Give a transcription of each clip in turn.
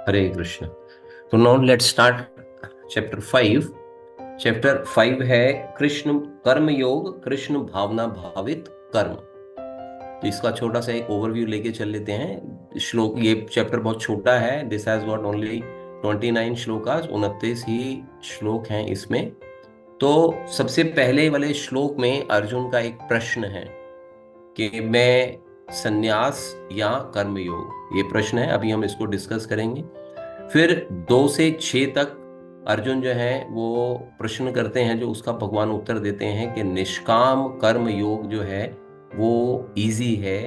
हरे कृष्ण। तो now let's start chapter 5। Chapter 5 है कृष्ण कर्म योग, कृष्ण भावना भावित कर्म। तो इसका छोटा सा एक ओवरव्यू लेके चल लेते हैं। श्लोक, ये चैप्टर बहुत छोटा है। This has got only 29 shlokas, 29 ही श्लोक हैं इसमें। तो सबसे पहले वाले श्लोक में अर्जुन का एक प्रश्न है कि मैं संन्यास या कर्मयोग, ये प्रश्न है। अभी हम इसको डिस्कस करेंगे। फिर 2 से 6 तक अर्जुन जो है वो प्रश्न करते हैं, जो उसका भगवान उत्तर देते हैं कि निष्काम कर्म योग जो है वो इजी है,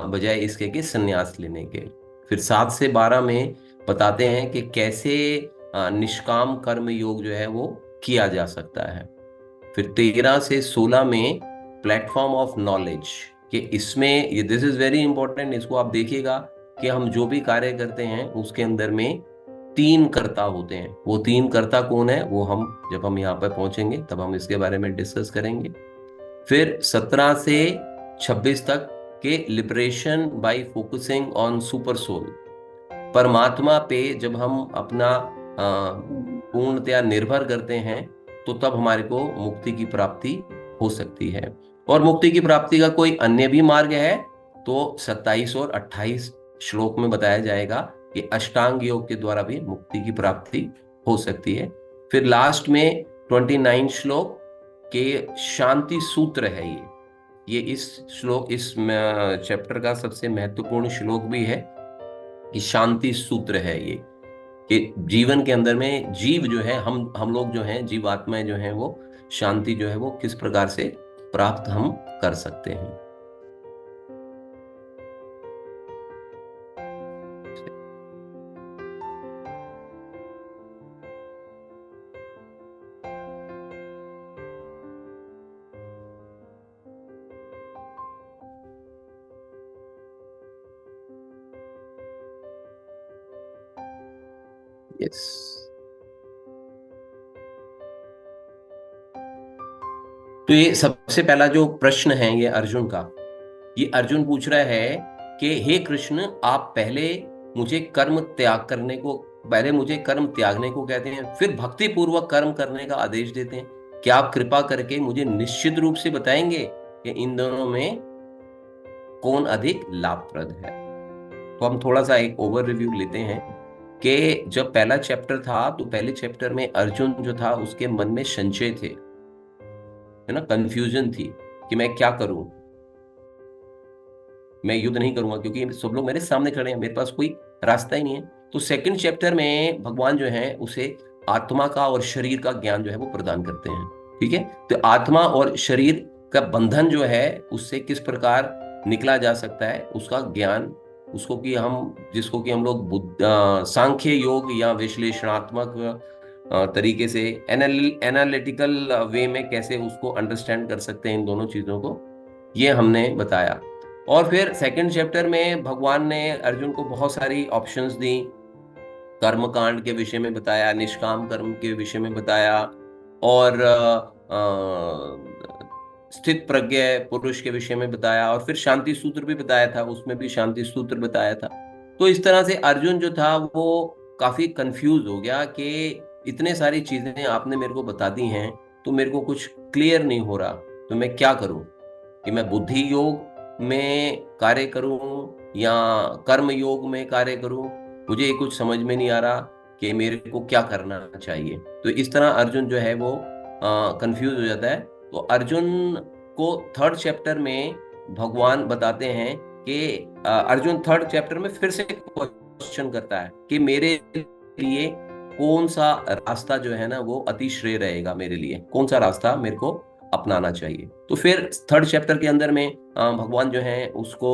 बजाय इसके कि संन्यास लेने के। फिर 7 से 12 में बताते हैं कि कैसे निष्काम कर्म योग जो है वो किया जा सकता है। फिर 13 से 16 में प्लेटफॉर्म ऑफ नॉलेज, कि इसमें ये दिस इज वेरी इंपॉर्टेंट, इसको आप देखिएगा कि हम जो भी कार्य करते हैं उसके अंदर में 3 कर्ता होते हैं। वो 3 कर्ता कौन है वो हम जब हम यहाँ पर पहुंचेंगे तब हम इसके बारे में डिस्कस करेंगे। फिर 17 से 26 तक के liberation by focusing on super soul, परमात्मा पे जब हम अपना पूर्णतया निर्भर करते हैं तो तब हमारे को मुक्ति की प्राप्ति हो सकती है। और मुक्ति की प्राप्ति का कोई अन्य भी मार्ग है तो 27 और 28 श्लोक में बताया जाएगा कि अष्टांग योग के द्वारा भी मुक्ति की प्राप्ति हो सकती है। फिर लास्ट में 29 श्लोक के शांति सूत्र है ये इस श्लोक, इस चैप्टर का सबसे महत्वपूर्ण श्लोक भी है कि शांति सूत्र है ये, कि जीवन के अंदर में जीव जो है, हम लोग जो हैं, जीव आत्माएं जो हैं, वो शांति जो है वो किस प्रकार से प्राप्त हम कर सकते हैं। यस। तो ये सबसे पहला जो प्रश्न है ये अर्जुन का, ये अर्जुन पूछ रहा है कि हे कृष्ण, आप पहले मुझे कर्म त्यागने को कहते हैं, फिर भक्ति पूर्वक कर्म करने का आदेश देते हैं। क्या आप कृपा करके मुझे निश्चित रूप से बताएंगे कि इन दोनों में कौन अधिक लाभप्रद है? तो हम थोड़ा सा एक ओवर रिव्यू लेते हैं कि जब पहला चैप्टर था तो पहले चैप्टर में अर्जुन जो था उसके मन में संशय थे, है ना, कंफ्यूजन थी कि मैं क्या करूं। मैं युद्ध नहीं करूंगा क्योंकि सब लोग मेरे सामने खड़े हैं, मेरे पास कोई रास्ता ही नहीं है। तो सेकंड चैप्टर में भगवान जो है उसे आत्मा का और शरीर का ज्ञान जो है वो प्रदान करते हैं। ठीक है, तो आत्मा और शरीर का बंधन जो है उससे किस प्रकार निकला जा सकता है उसका ज्ञान, उसको कि हम जिसको कि हम लोग सांख्य योग या विश्लेषणात्मक तरीके से एनालिटिकल वे में कैसे उसको अंडरस्टैंड कर सकते हैं, इन दोनों चीजों को ये हमने बताया। और फिर सेकंड चैप्टर में भगवान ने अर्जुन को बहुत सारी ऑप्शंस दी, कर्म कांड के विषय में बताया, निष्काम कर्म के विषय में बताया, और स्थित प्रज्ञ पुरुष के विषय में बताया, और फिर शांति सूत्र भी बताया था, उसमें भी शांति सूत्र बताया था। तो इस तरह से अर्जुन जो था वो काफी कंफ्यूज हो गया कि इतने सारी चीजें आपने मेरे को बता दी हैं तो मेरे को कुछ क्लियर नहीं हो रहा, तो मैं क्या करूं? कि मैं बुद्धि योग में कार्य करूं या कर्म योग में कार्य करूं? मुझे ये कुछ समझ में नहीं आ रहा कि मेरे को क्या करना चाहिए। तो इस तरह अर्जुन जो है वो कंफ्यूज हो जाता है। तो अर्जुन को थर्ड चैप्टर में भगवान बताते हैं कि अर्जुन थर्ड चैप्टर में फिर से क्वेश्चन करता है कि मेरे लिए कौन सा रास्ता जो है ना वो अतिश्रेय रहेगा, मेरे लिए कौन सा रास्ता मेरे को अपनाना चाहिए। तो फिर थर्ड चैप्टर के अंदर में भगवान जो है उसको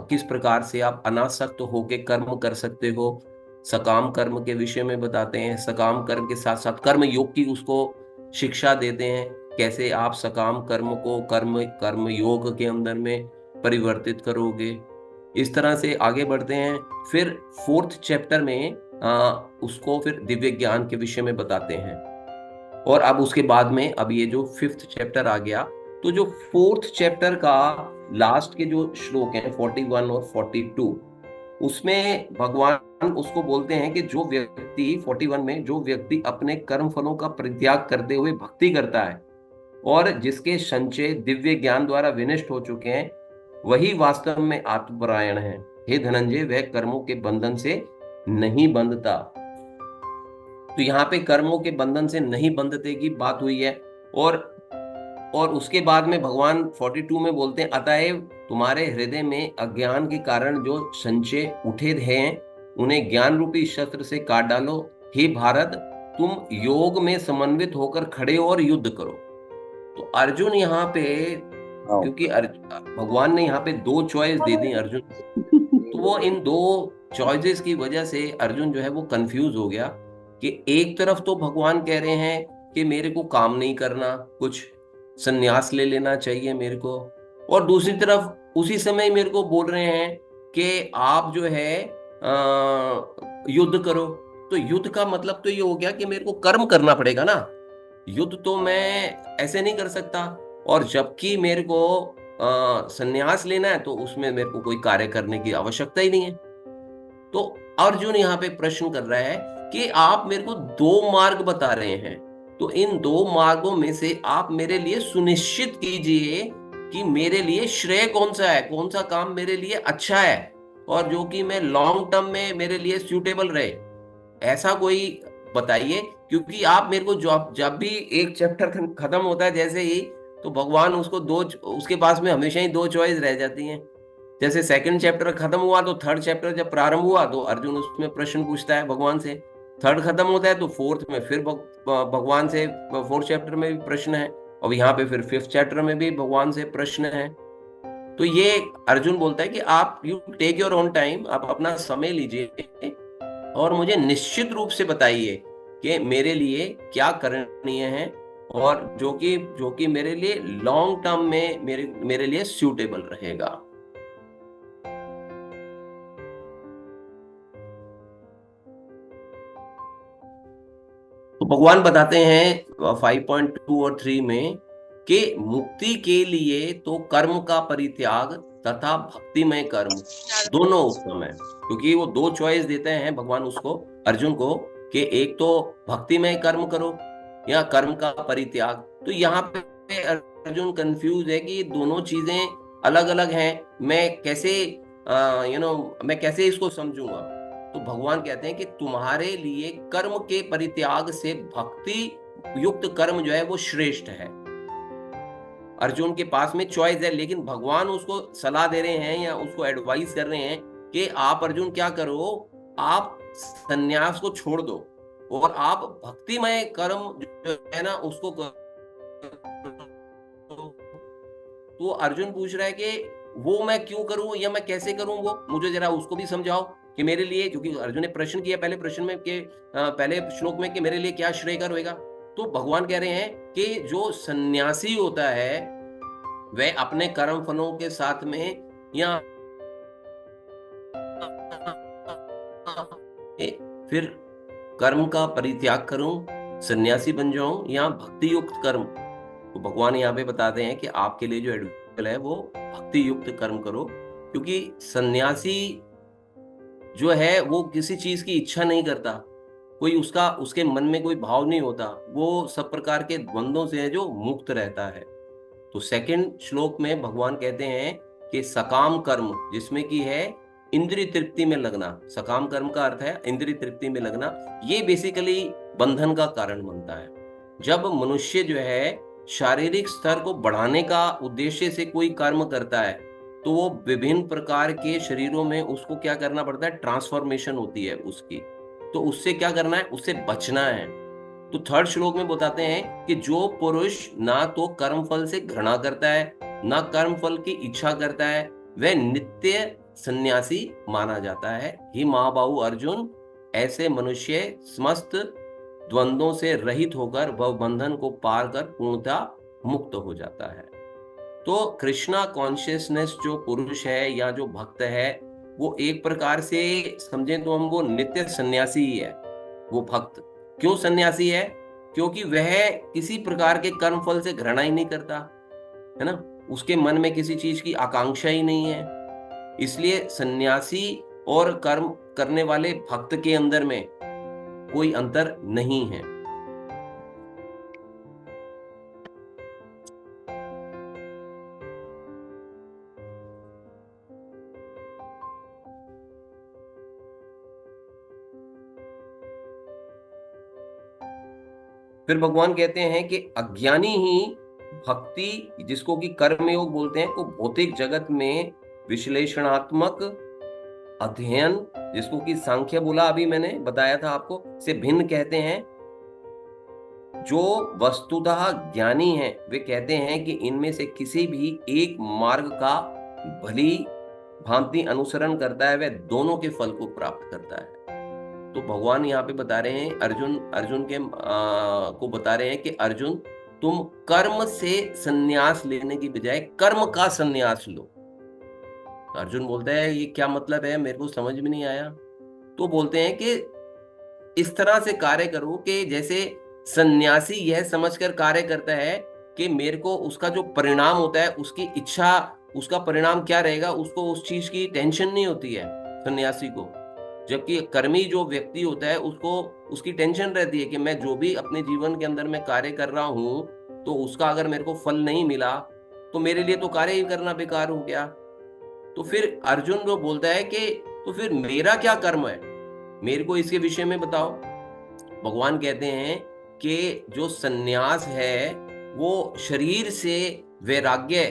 किस प्रकार से आप अनासक्त होके कर्म कर सकते हो, सकाम कर्म के विषय में बताते हैं। सकाम कर्म के साथ साथ कर्म योग की उसको शिक्षा देते हैं, कैसे आप सकाम कर्म को कर्म कर्म योग के अंदर में परिवर्तित करोगे। इस तरह से आगे बढ़ते हैं। फिर फोर्थ चैप्टर में उसको फिर दिव्य ज्ञान के विषय में बताते हैं। और अब उसके बाद में अब ये जो फिफ्थ चैप्टर आ गया, तो जो फोर्थ चैप्टर का लास्ट के जो श्लोक हैं 41 और 42, उसमें भगवान उसको बोलते हैं कि जो व्यक्ति 41 में, जो व्यक्ति अपने कर्म फलों का परित्याग करते हुए भक्ति करता है और जिसके संचय दिव्य ज्ञान द्वारा विनष्ट हो चुके हैं, वही वास्तव में आत्मपरायण है। हे धनंजय, वह कर्मों के बंधन से नहीं बंधता। तो यहाँ पे कर्मों के बंधन से नहीं बंधते की बात हुई है। और उसके बाद में भगवान 42 में बोलते हैं, अतएव तुम्हारे हृदय में अज्ञान के कारण जो संचय उठे हैं, उन्हें ज्ञान रूपी शस्त्र से काट डालो। हे भारत, तुम योग में समन्वित होकर खड़े हो और युद्ध करो। तो अर्जुन यहाँ पे, क्योंकि भगवान ने यहाँ पे दो चॉइस दे दी अर्जुन, तो वो इन दो चॉइसेस की वजह से अर्जुन जो है वो कंफ्यूज हो गया कि एक तरफ तो भगवान कह रहे हैं कि मेरे को काम नहीं करना, कुछ संन्यास ले लेना चाहिए मेरे को, और दूसरी तरफ उसी समय मेरे को बोल रहे हैं कि आप जो है युद्ध करो। तो युद्ध का मतलब तो ये हो गया कि मेरे को कर्म करना पड़ेगा ना, युद्ध तो मैं ऐसे नहीं कर सकता। और जबकि मेरे को संन्यास लेना है तो उसमें मेरे को कोई कार्य करने की आवश्यकता ही नहीं है। तो अर्जुन यहाँ पे प्रश्न कर रहा है कि आप मेरे को दो मार्ग बता रहे हैं, तो इन दो मार्गों में से आप मेरे लिए सुनिश्चित कीजिए कि मेरे लिए श्रेय कौन सा है, कौन सा काम मेरे लिए अच्छा है और जो कि मैं लॉन्ग टर्म में मेरे लिए सूटेबल रहे, ऐसा कोई बताइए। क्योंकि आप मेरे को जब जब भी एक चैप्टर खत्म होता है जैसे ही, तो भगवान उसको दो, उसके पास में हमेशा ही दो चॉइस रह जाती हैं। जैसे सेकंड चैप्टर खत्म हुआ तो थर्ड चैप्टर जब प्रारंभ हुआ तो अर्जुन उसमें प्रश्न पूछता है भगवान से, थर्ड खत्म होता है तो फोर्थ में फिर भगवान से, फोर्थ चैप्टर में भी प्रश्न है, और यहाँ पे फिर फिफ्थ चैप्टर में भी भगवान से प्रश्न है। तो ये अर्जुन बोलता है कि आप you take your own time, आप अपना समय लीजिए और मुझे निश्चित रूप से बताइए कि मेरे लिए क्या करणीय है और जो कि मेरे लिए लॉन्ग टर्म में मेरे लिए सूटेबल रहेगा। तो भगवान बताते हैं 5.2 और 3 में कि मुक्ति के लिए तो कर्म का परित्याग तथा भक्तिमय कर्म दोनों उत्तम है। क्योंकि वो दो चॉइस देते हैं भगवान उसको, अर्जुन को, कि एक तो भक्तिमय कर्म करो या कर्म का परित्याग। तो यहाँ पे अर्जुन कंफ्यूज है कि दोनों चीजें अलग अलग हैं, मैं कैसे मैं कैसे इसको समझूंगा। तो भगवान कहते हैं कि तुम्हारे लिए कर्म के परित्याग से भक्ति युक्त कर्म जो है वो श्रेष्ठ है। अर्जुन के पास में चॉइस है, लेकिन भगवान उसको सलाह दे रहे हैं या उसको एडवाइस कर रहे हैं कि आप अर्जुन क्या करो, आप संन्यास को छोड़ दो और आप भक्तिमय कर्म जो है ना उसको करो। तो अर्जुन पूछ रहा है कि वो मैं क्यों करूं या मैं कैसे करूं, वो मुझे जरा उसको भी समझाओ कि मेरे लिए, क्योंकि अर्जुन ने प्रश्न किया पहले प्रश्न में कि पहले श्लोक में कि मेरे लिए क्या श्रेयकर होएगा। तो भगवान कह रहे हैं कि जो सन्यासी होता है वह अपने कर्म फलों के साथ में या फिर कर्म का परित्याग करूं, सन्यासी बन जाऊं या भक्ति युक्त कर्म। तो भगवान यहाँ पे बताते हैं कि आपके लिए जो एडवाइस है वो भक्ति युक्त कर्म करो, क्योंकि सन्यासी जो है वो किसी चीज की इच्छा नहीं करता, कोई उसके मन में कोई भाव नहीं होता, वो सब प्रकार के द्वंद्वों से है जो मुक्त रहता है। तो सेकंड श्लोक में भगवान कहते हैं कि सकाम कर्म, जिसमें की है इंद्रिय तृप्ति में लगना, सकाम कर्म का अर्थ है इंद्रिय तृप्ति में लगना, ये बेसिकली बंधन का कारण बनता है। जब मनुष्य जो है शारीरिक स्तर को बढ़ाने का उद्देश्य से कोई कर्म करता है तो वो विभिन्न प्रकार के शरीरों में उसको क्या करना पड़ता है, ट्रांसफॉर्मेशन होती है उसकी। तो उससे क्या करना है, उससे बचना है। तो थर्ड श्लोक में बताते हैं कि जो पुरुष ना तो कर्म फल से घृणा करता है ना कर्म फल की इच्छा करता है वह नित्य सन्यासी माना जाता है। हे महाबाहु अर्जुन, ऐसे मनुष्य समस्त द्वंद्वों से रहित होकर वह बंधन को पार कर पूर्णतः मुक्त हो जाता है। तो कृष्णा कॉन्शियसनेस जो पुरुष है या जो भक्त है वो एक प्रकार से समझें तो हम वो नित्य सन्यासी ही है। वो भक्त क्यों सन्यासी है, क्योंकि वह किसी प्रकार के कर्म फल से घृणा ही नहीं करता है ना, उसके मन में किसी चीज की आकांक्षा ही नहीं है। इसलिए सन्यासी और कर्म करने वाले भक्त के अंदर में कोई अंतर नहीं है। फिर भगवान कहते हैं कि अज्ञानी ही भक्ति, जिसको कि कर्म योग बोलते हैं, को भौतिक जगत में विश्लेषणात्मक अध्ययन, जिसको कि सांख्य बोला अभी मैंने बताया था आपको, से भिन्न कहते हैं। जो वस्तुतः ज्ञानी हैं वे कहते हैं कि इनमें से किसी भी एक मार्ग का भली भांति अनुसरण करता है, वह दोनों के फल को प्राप्त करता है। तो भगवान यहाँ पे बता रहे हैं अर्जुन के को बता रहे हैं कि अर्जुन, तुम कर्म से संन्यास लेने की बजाय कर्म का संन्यास लो। तो अर्जुन बोलता है ये क्या मतलब है, मेरे को समझ में नहीं आया। तो बोलते हैं कि इस तरह से कार्य करो कि जैसे सन्यासी यह समझकर कार्य करता है कि मेरे को उसका जो परिणाम होता है, उसकी इच्छा, उसका परिणाम क्या रहेगा, उसको उस चीज की टेंशन नहीं होती है सन्यासी को। जबकि कर्मी जो व्यक्ति होता है उसको उसकी टेंशन रहती है कि मैं जो भी अपने जीवन के अंदर में कार्य कर रहा हूं, तो उसका अगर मेरे को फल नहीं मिला तो मेरे लिए तो कार्य ही करना बेकार हो गया। तो फिर अर्जुन जो बोलता है कि तो फिर मेरा क्या कर्म है, मेरे को इसके विषय में बताओ। भगवान कहते हैं कि जो सन्यास है वो शरीर से वैराग्य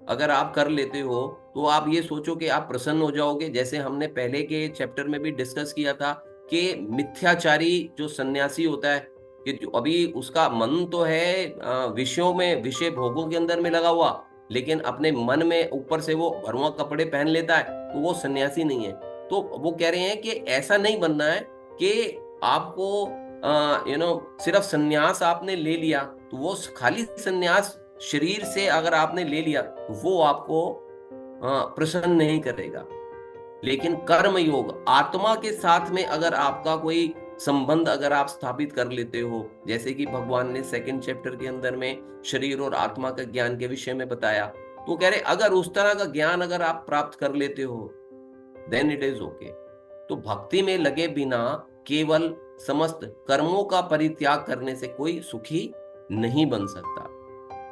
अगर आप कर लेते हो तो आप ये सोचो कि आप प्रसन्न हो जाओगे। जैसे हमने पहले के चैप्टर में भी डिस्कस किया था कि मिथ्याचारी जो सन्यासी होता है, कि जो अभी उसका मन तो है विषयों में, विषय भोगों के अंदर में लगा हुआ, लेकिन अपने मन में ऊपर से वो भरुआ कपड़े पहन लेता है, तो वो सन्यासी नहीं है। तो वो कह रहे हैं कि ऐसा नहीं बनना है कि आपको सिर्फ सन्यास आपने ले लिया तो वो खाली सन्यास शरीर से अगर आपने ले लिया तो वो आपको प्रसन्न नहीं करेगा। लेकिन कर्म योग आत्मा के साथ में अगर आपका कोई संबंध अगर आप स्थापित कर लेते हो, जैसे कि भगवान ने सेकंड चैप्टर के अंदर में शरीर और आत्मा का ज्ञान के विषय में बताया, तो कह रहे अगर उस तरह का ज्ञान अगर आप प्राप्त कर लेते हो देन इट इज ओके। तो भक्ति में लगे बिना केवल समस्त कर्मों का परित्याग करने से कोई सुखी नहीं बन सकता।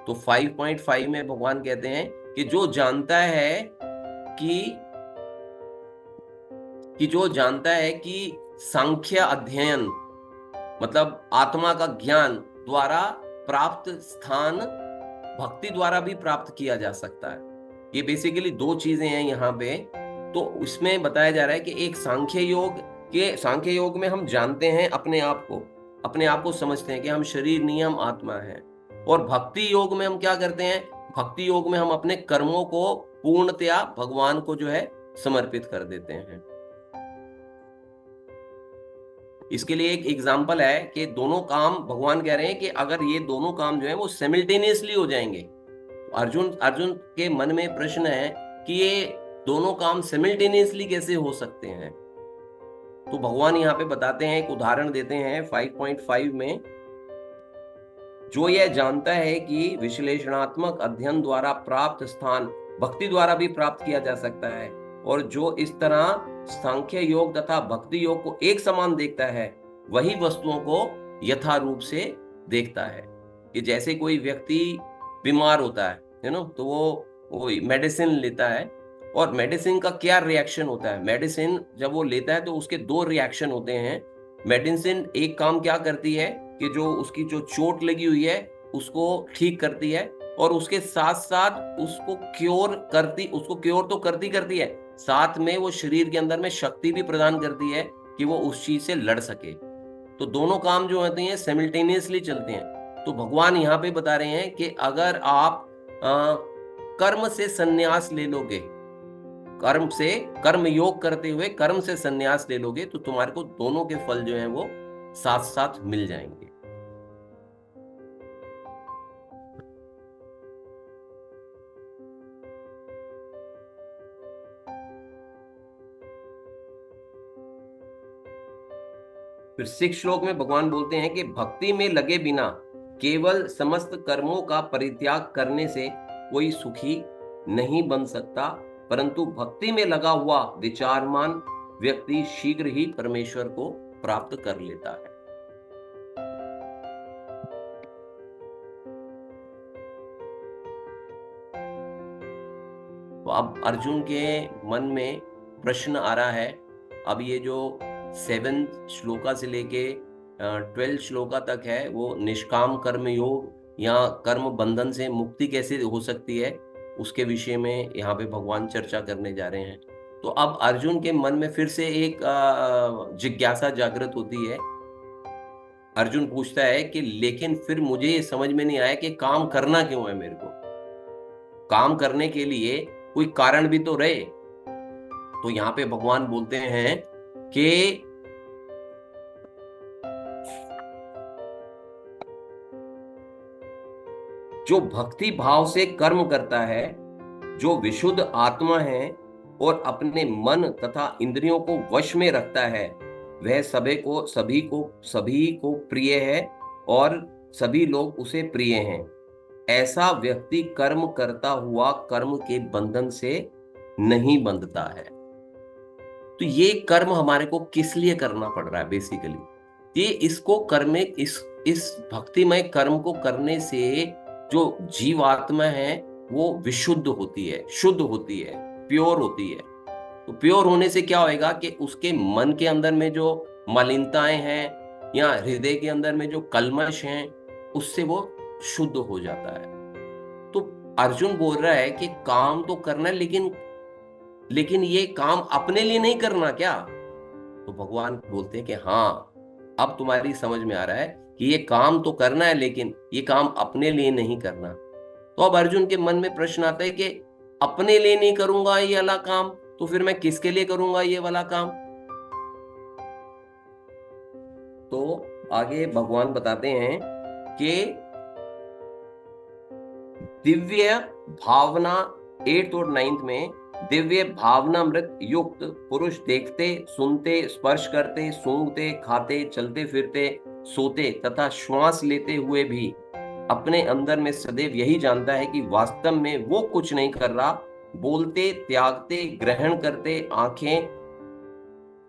तो 5.5 में भगवान कहते हैं कि जो जानता है कि सांख्य अध्ययन मतलब आत्मा का ज्ञान द्वारा प्राप्त स्थान भक्ति द्वारा भी प्राप्त किया जा सकता है। ये बेसिकली दो चीजें हैं यहाँ पे। तो इसमें बताया जा रहा है कि एक सांख्य योग में हम जानते हैं अपने आप को समझते हैं कि हम शरीर नहीं, हम आत्मा है। और भक्ति योग में हम क्या करते हैं, भक्ति योग में हम अपने कर्मों को पूर्णतया भगवान को जो है समर्पित कर देते हैं। इसके लिए एक एग्जाम्पल है कि दोनों काम भगवान कह रहे हैं कि अगर ये दोनों काम जो है वो सिमिल्टेनियसली हो जाएंगे। अर्जुन के मन में प्रश्न है कि ये दोनों काम सिमिल्टेनियसली कैसे हो सकते हैं। तो भगवान यहाँ पे बताते हैं, एक उदाहरण देते हैं 5.5 में। जो यह जानता है कि विश्लेषणात्मक अध्ययन द्वारा प्राप्त स्थान भक्ति द्वारा भी प्राप्त किया जा सकता है, और जो इस तरह सांख्य योग तथा भक्ति योग को एक समान देखता है, वही वस्तुओं को यथारूप से देखता है। कि जैसे कोई व्यक्ति बीमार होता है ना, तो वो मेडिसिन लेता है, और मेडिसिन का क्या रिएक्शन होता है, मेडिसिन जब वो लेता है तो उसके दो रिएक्शन होते हैं। मेडिसिन एक काम क्या करती है कि जो उसकी जो चोट लगी हुई है उसको ठीक करती है, और उसके साथ साथ उसको क्योर तो करती है, साथ में वो शरीर के अंदर में शक्ति भी प्रदान करती है कि वो उस चीज से लड़ सके। तो दोनों काम जो होते हैं सिमिल्टेनियसली चलते हैं। तो भगवान यहाँ पे बता रहे हैं कि अगर आप कर्म से संन्यास ले लोगे, कर्म योग करते हुए कर्म से संन्यास ले लोगे, तो तुम्हारे को दोनों के फल जो हैं वो साथ साथ मिल जाएंगे। फिर 6 श्लोक में भगवान बोलते हैं कि भक्ति में लगे बिना केवल समस्त कर्मों का परित्याग करने से कोई सुखी नहीं बन सकता, परंतु भक्ति में लगा हुआ विचारमान व्यक्ति शीघ्र ही परमेश्वर को प्राप्त कर लेता है। तो अब अर्जुन के मन में प्रश्न आ रहा है। अब ये जो 7 श्लोका से लेके 12 श्लोका तक है, वो निष्काम कर्म योग या कर्म बंधन से मुक्ति कैसे हो सकती है, उसके विषय में यहाँ पे भगवान चर्चा करने जा रहे हैं। तो अब अर्जुन के मन में फिर से एक जिज्ञासा जागृत होती है। अर्जुन पूछता है कि लेकिन फिर मुझे ये समझ में नहीं आया कि काम करना क्यों है मेरे को। काम करने के लिए कोई कारण भी तो रहे। तो यहां पे भगवान बोलते हैं कि जो भक्ति भाव से कर्म करता है, जो विशुद्ध आत्मा है और अपने मन तथा इंद्रियों को वश में रखता है, वह सभी को प्रिय है और सभी लोग उसे प्रिय हैं। ऐसा व्यक्ति कर्म करता हुआ कर्म के बंधन से नहीं बंधता है। तो ये कर्म हमारे को किस लिए करना पड़ रहा है बेसिकली? ये इसको कर्मे इस भक्तिमय कर्म को करने से जो जीवात्मा है वो विशुद्ध होती है, शुद्ध होती है, प्योर होती है। तो प्योर होने से क्या होएगा कि उसके मन के अंदर में जो मलिनताएं हैं या हृदय के अंदर में जो कल्मश हैं, उससे वो शुद्ध हो जाता है। तो अर्जुन बोल रहा है कि काम तो करना है, लेकिन ये काम अपने लिए नहीं करना क्या? तो भगवान बोलते हैं कि हाँ, अब तुम्हारी समझ में आ रहा है कि ये काम तो करना है, लेकिन ये काम अपने लिए नहीं करना। तो अब अर्जुन के मन में प्रश्न आता है कि अपने लिए नहीं करूंगा ये वाला काम, तो फिर मैं किसके लिए करूंगा ये वाला काम? तो आगे भगवान बताते हैं कि दिव्य भावना 8th और 9th में दिव्य भावनामृत युक्त पुरुष देखते, सुनते, स्पर्श करते, सूंघते, खाते, चलते फिरते, सोते तथा श्वास लेते हुए भी अपने अंदर में सदैव यही जानता है कि वास्तव में वो कुछ नहीं कर रहा। बोलते, त्यागते, ग्रहण करते, आंखें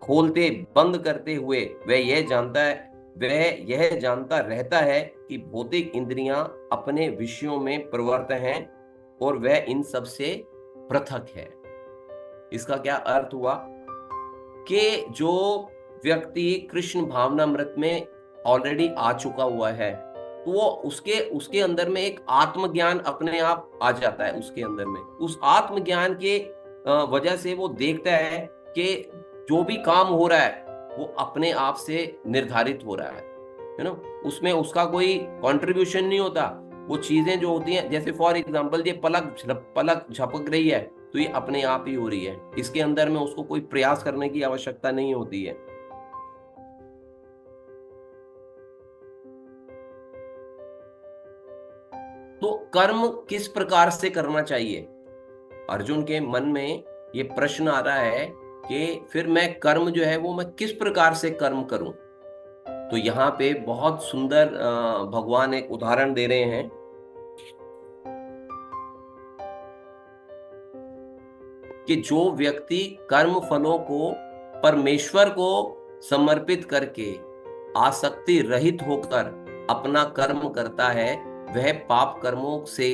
खोलते, बंद करते हुए वह यह जानता रहता है कि भौतिक इंद्रियां अपने विषयों में प्रवृत्त हैं और वह इन सब से पृथक है। इसका क्या अर्थ हुआ कि जो व्यक्ति कृष्ण भावनामृत में ऑलरेडी आ चुका हुआ है, तो वो उसके अंदर में एक आत्मज्ञान अपने आप आ जाता है। उसके अंदर में उस आत्मज्ञान के वजह से वो देखता है कि जो भी काम हो रहा है वो अपने आप से निर्धारित हो रहा है ना। उसमें उसका कोई कंट्रीब्यूशन नहीं होता। वो चीजें जो होती हैं, जैसे फॉर एग्जांपल ये पलक झपक रही है, तो ये अपने आप ही हो रही है। इसके अंदर में उसको कोई प्रयास करने की आवश्यकता नहीं होती है। तो कर्म किस प्रकार से करना चाहिए? अर्जुन के मन में ये प्रश्न आ रहा है कि फिर मैं कर्म जो है वो मैं किस प्रकार से कर्म करूं। तो यहाँ पे बहुत सुंदर भगवान एक उदाहरण दे रहे हैं कि जो व्यक्ति कर्म फलों को परमेश्वर को समर्पित करके आसक्ति रहित होकर अपना कर्म करता है, वह पाप कर्मों से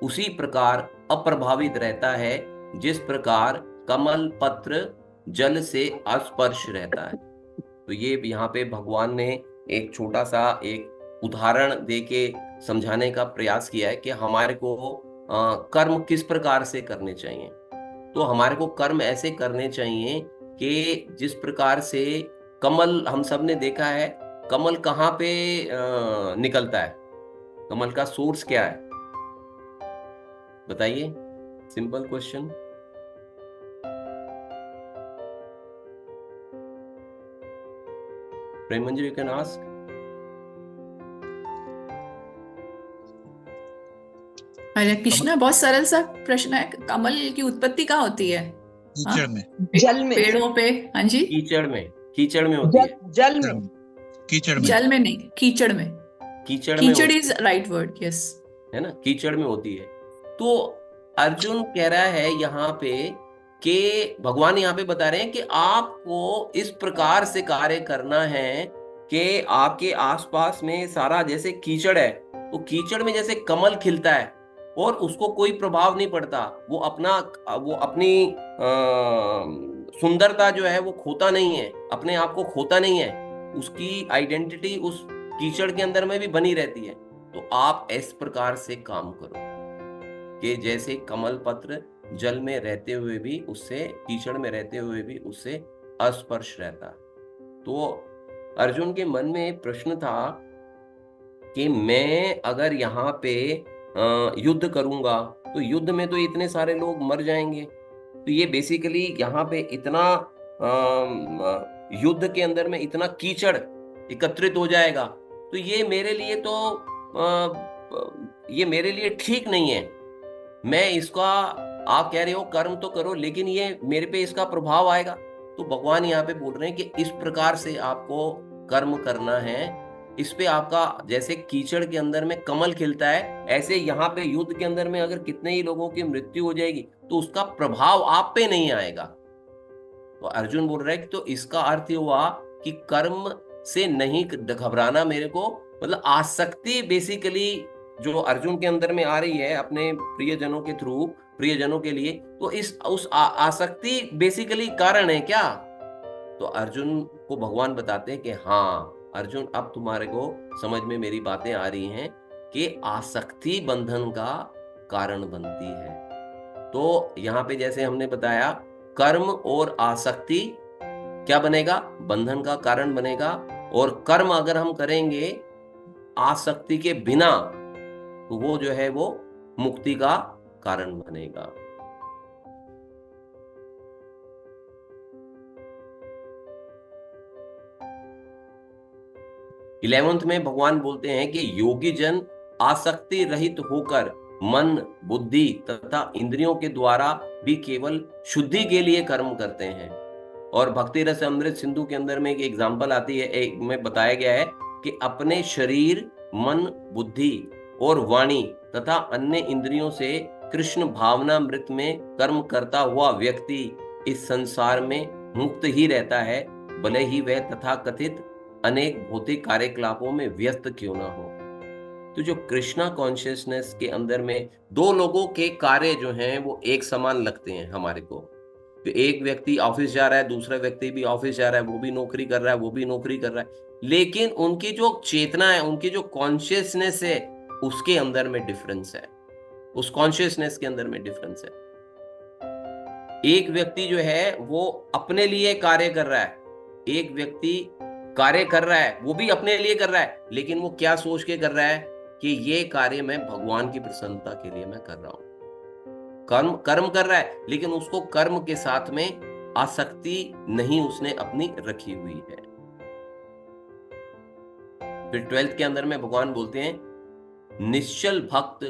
उसी प्रकार अप्रभावित रहता है जिस प्रकार कमल पत्र जल से अस्पर्श रहता है। तो ये यहाँ पे भगवान ने एक छोटा सा एक उदाहरण देके समझाने का प्रयास किया है कि हमारे को कर्म किस प्रकार से करने चाहिए। तो हमारे को कर्म ऐसे करने चाहिए कि जिस प्रकार से कमल, हम सब ने देखा है कमल कहाँ पे निकलता है, कमल का सोर्स क्या है, बताइए? Simple question. Premanjal, you can ask. Hare Krishna, बहुत सरल सा प्रश्न है। कमल की उत्पत्ति कहाँ होती है? कीचड़ में, जल में, पेड़ों पे। हाँ जी, कीचड़ में होती है। जल में, कीचड़ में, जल में नहीं, कीचड़ में। कीचड़ इज राइट वर्ड, यस, है ना, कीचड़ में होती है। तो अर्जुन कह रहा है यहाँ पे कि भगवान यहाँ पे बता रहे हैं कि आपको इस प्रकार से कार्य करना है कि आपके आसपास में सारा जैसे कीचड़ है, तो कीचड़ में जैसे कमल खिलता है और उसको कोई प्रभाव नहीं पड़ता, वो अपनी सुंदरता जो है वो खोता नहीं है, अपने आप को खोता नहीं है, उसकी आइडेंटिटी उस कीचड़ के अंदर में भी बनी रहती है। तो आप इस प्रकार से काम करो कि जैसे कमल पत्र जल में रहते हुए भी उससे, कीचड़ में रहते हुए भी उससे अस्पर्श रहता। तो अर्जुन के मन में एक प्रश्न था कि मैं अगर यहाँ पे युद्ध करूंगा तो युद्ध में तो इतने सारे लोग मर जाएंगे, तो ये बेसिकली यहाँ पे इतना युद्ध के अंदर में इतना कीचड़ एकत्रित हो जाएगा, तो ये मेरे लिए तो ये मेरे लिए ठीक नहीं है। मैं इसका, आप कह रहे हो कर्म तो करो, लेकिन ये मेरे पे इसका प्रभाव आएगा। तो भगवान यहाँ पे बोल रहे हैं कि इस प्रकार से आपको कर्म करना है। इस पे आपका, जैसे कीचड़ के अंदर में कमल खिलता है, ऐसे यहाँ पे युद्ध के अंदर में अगर कितने ही लोगों की मृत्यु हो जाएगी तो उसका प्रभाव आप पे नहीं आएगा। तो अर्जुन बोल रहा है कि तो इसका अर्थ हुआ कि कर्म से नहीं घबराना मेरे को, मतलब आसक्ति बेसिकली जो अर्जुन के अंदर में आ रही है अपने प्रियजनों के थ्रू, प्रियजनों के लिए, तो उस आसक्ति बेसिकली कारण है क्या? तो अर्जुन को भगवान बताते हैं कि हाँ अर्जुन, अब तुम्हारे को समझ में मेरी बातें आ रही हैं कि आसक्ति बंधन का कारण बनती है। तो यहाँ पे जैसे हमने बताया, कर्म और आसक्ति क्या बनेगा? बंधन का कारण बनेगा। और कर्म अगर हम करेंगे आसक्ति के बिना तो वो जो है वो मुक्ति का कारण बनेगा। इलेवेंथ में भगवान बोलते हैं कि योगी जन आसक्ति रहित होकर मन, बुद्धि तथा इंद्रियों के द्वारा भी केवल शुद्धि के लिए कर्म करते हैं। और भक्ति रस अमृत सिंधु के अंदर में एक एग्जाम्पल आती है, एक में बताया गया है कि अपने शरीर, मन, बुद्धि और वाणी तथा अन्य इंद्रियों से कृष्ण भावनामृत में कर्म करता हुआ व्यक्ति इस संसार में मुक्त ही रहता है, भले ही वह तथाकथित अनेक भौतिक कार्यकलापों में व्यस्त क्यों ना हो। तो जो कृष्णा कॉन्शियसनेस के अंदर में दो लोगों के कार्य जो हैं वो एक समान लगते हैं हमारे को। तो एक व्यक्ति ऑफिस जा रहा है, दूसरा व्यक्ति भी ऑफिस जा रहा है, वो भी नौकरी कर रहा है, वो भी नौकरी कर रहा है, लेकिन उनकी जो चेतना है, उनकी जो कॉन्शियसनेस है, उसके अंदर में डिफरेंस है, उस कॉन्शियसनेस के अंदर में डिफरेंस है। एक व्यक्ति जो है वो अपने लिए कार्य कर रहा है, एक व्यक्ति कार्य कर रहा है वो भी अपने लिए कर रहा है, लेकिन वो क्या सोच के कर रहा है कि ये कार्य मैं भगवान की प्रसन्नता के लिए मैं कर रहा हूं। कर्म कर रहा है, लेकिन उसको कर्म के साथ में आसक्ति नहीं उसने अपनी रखी हुई है। फिर 12th के अंदर में भगवान बोलते हैं, निश्चल भक्त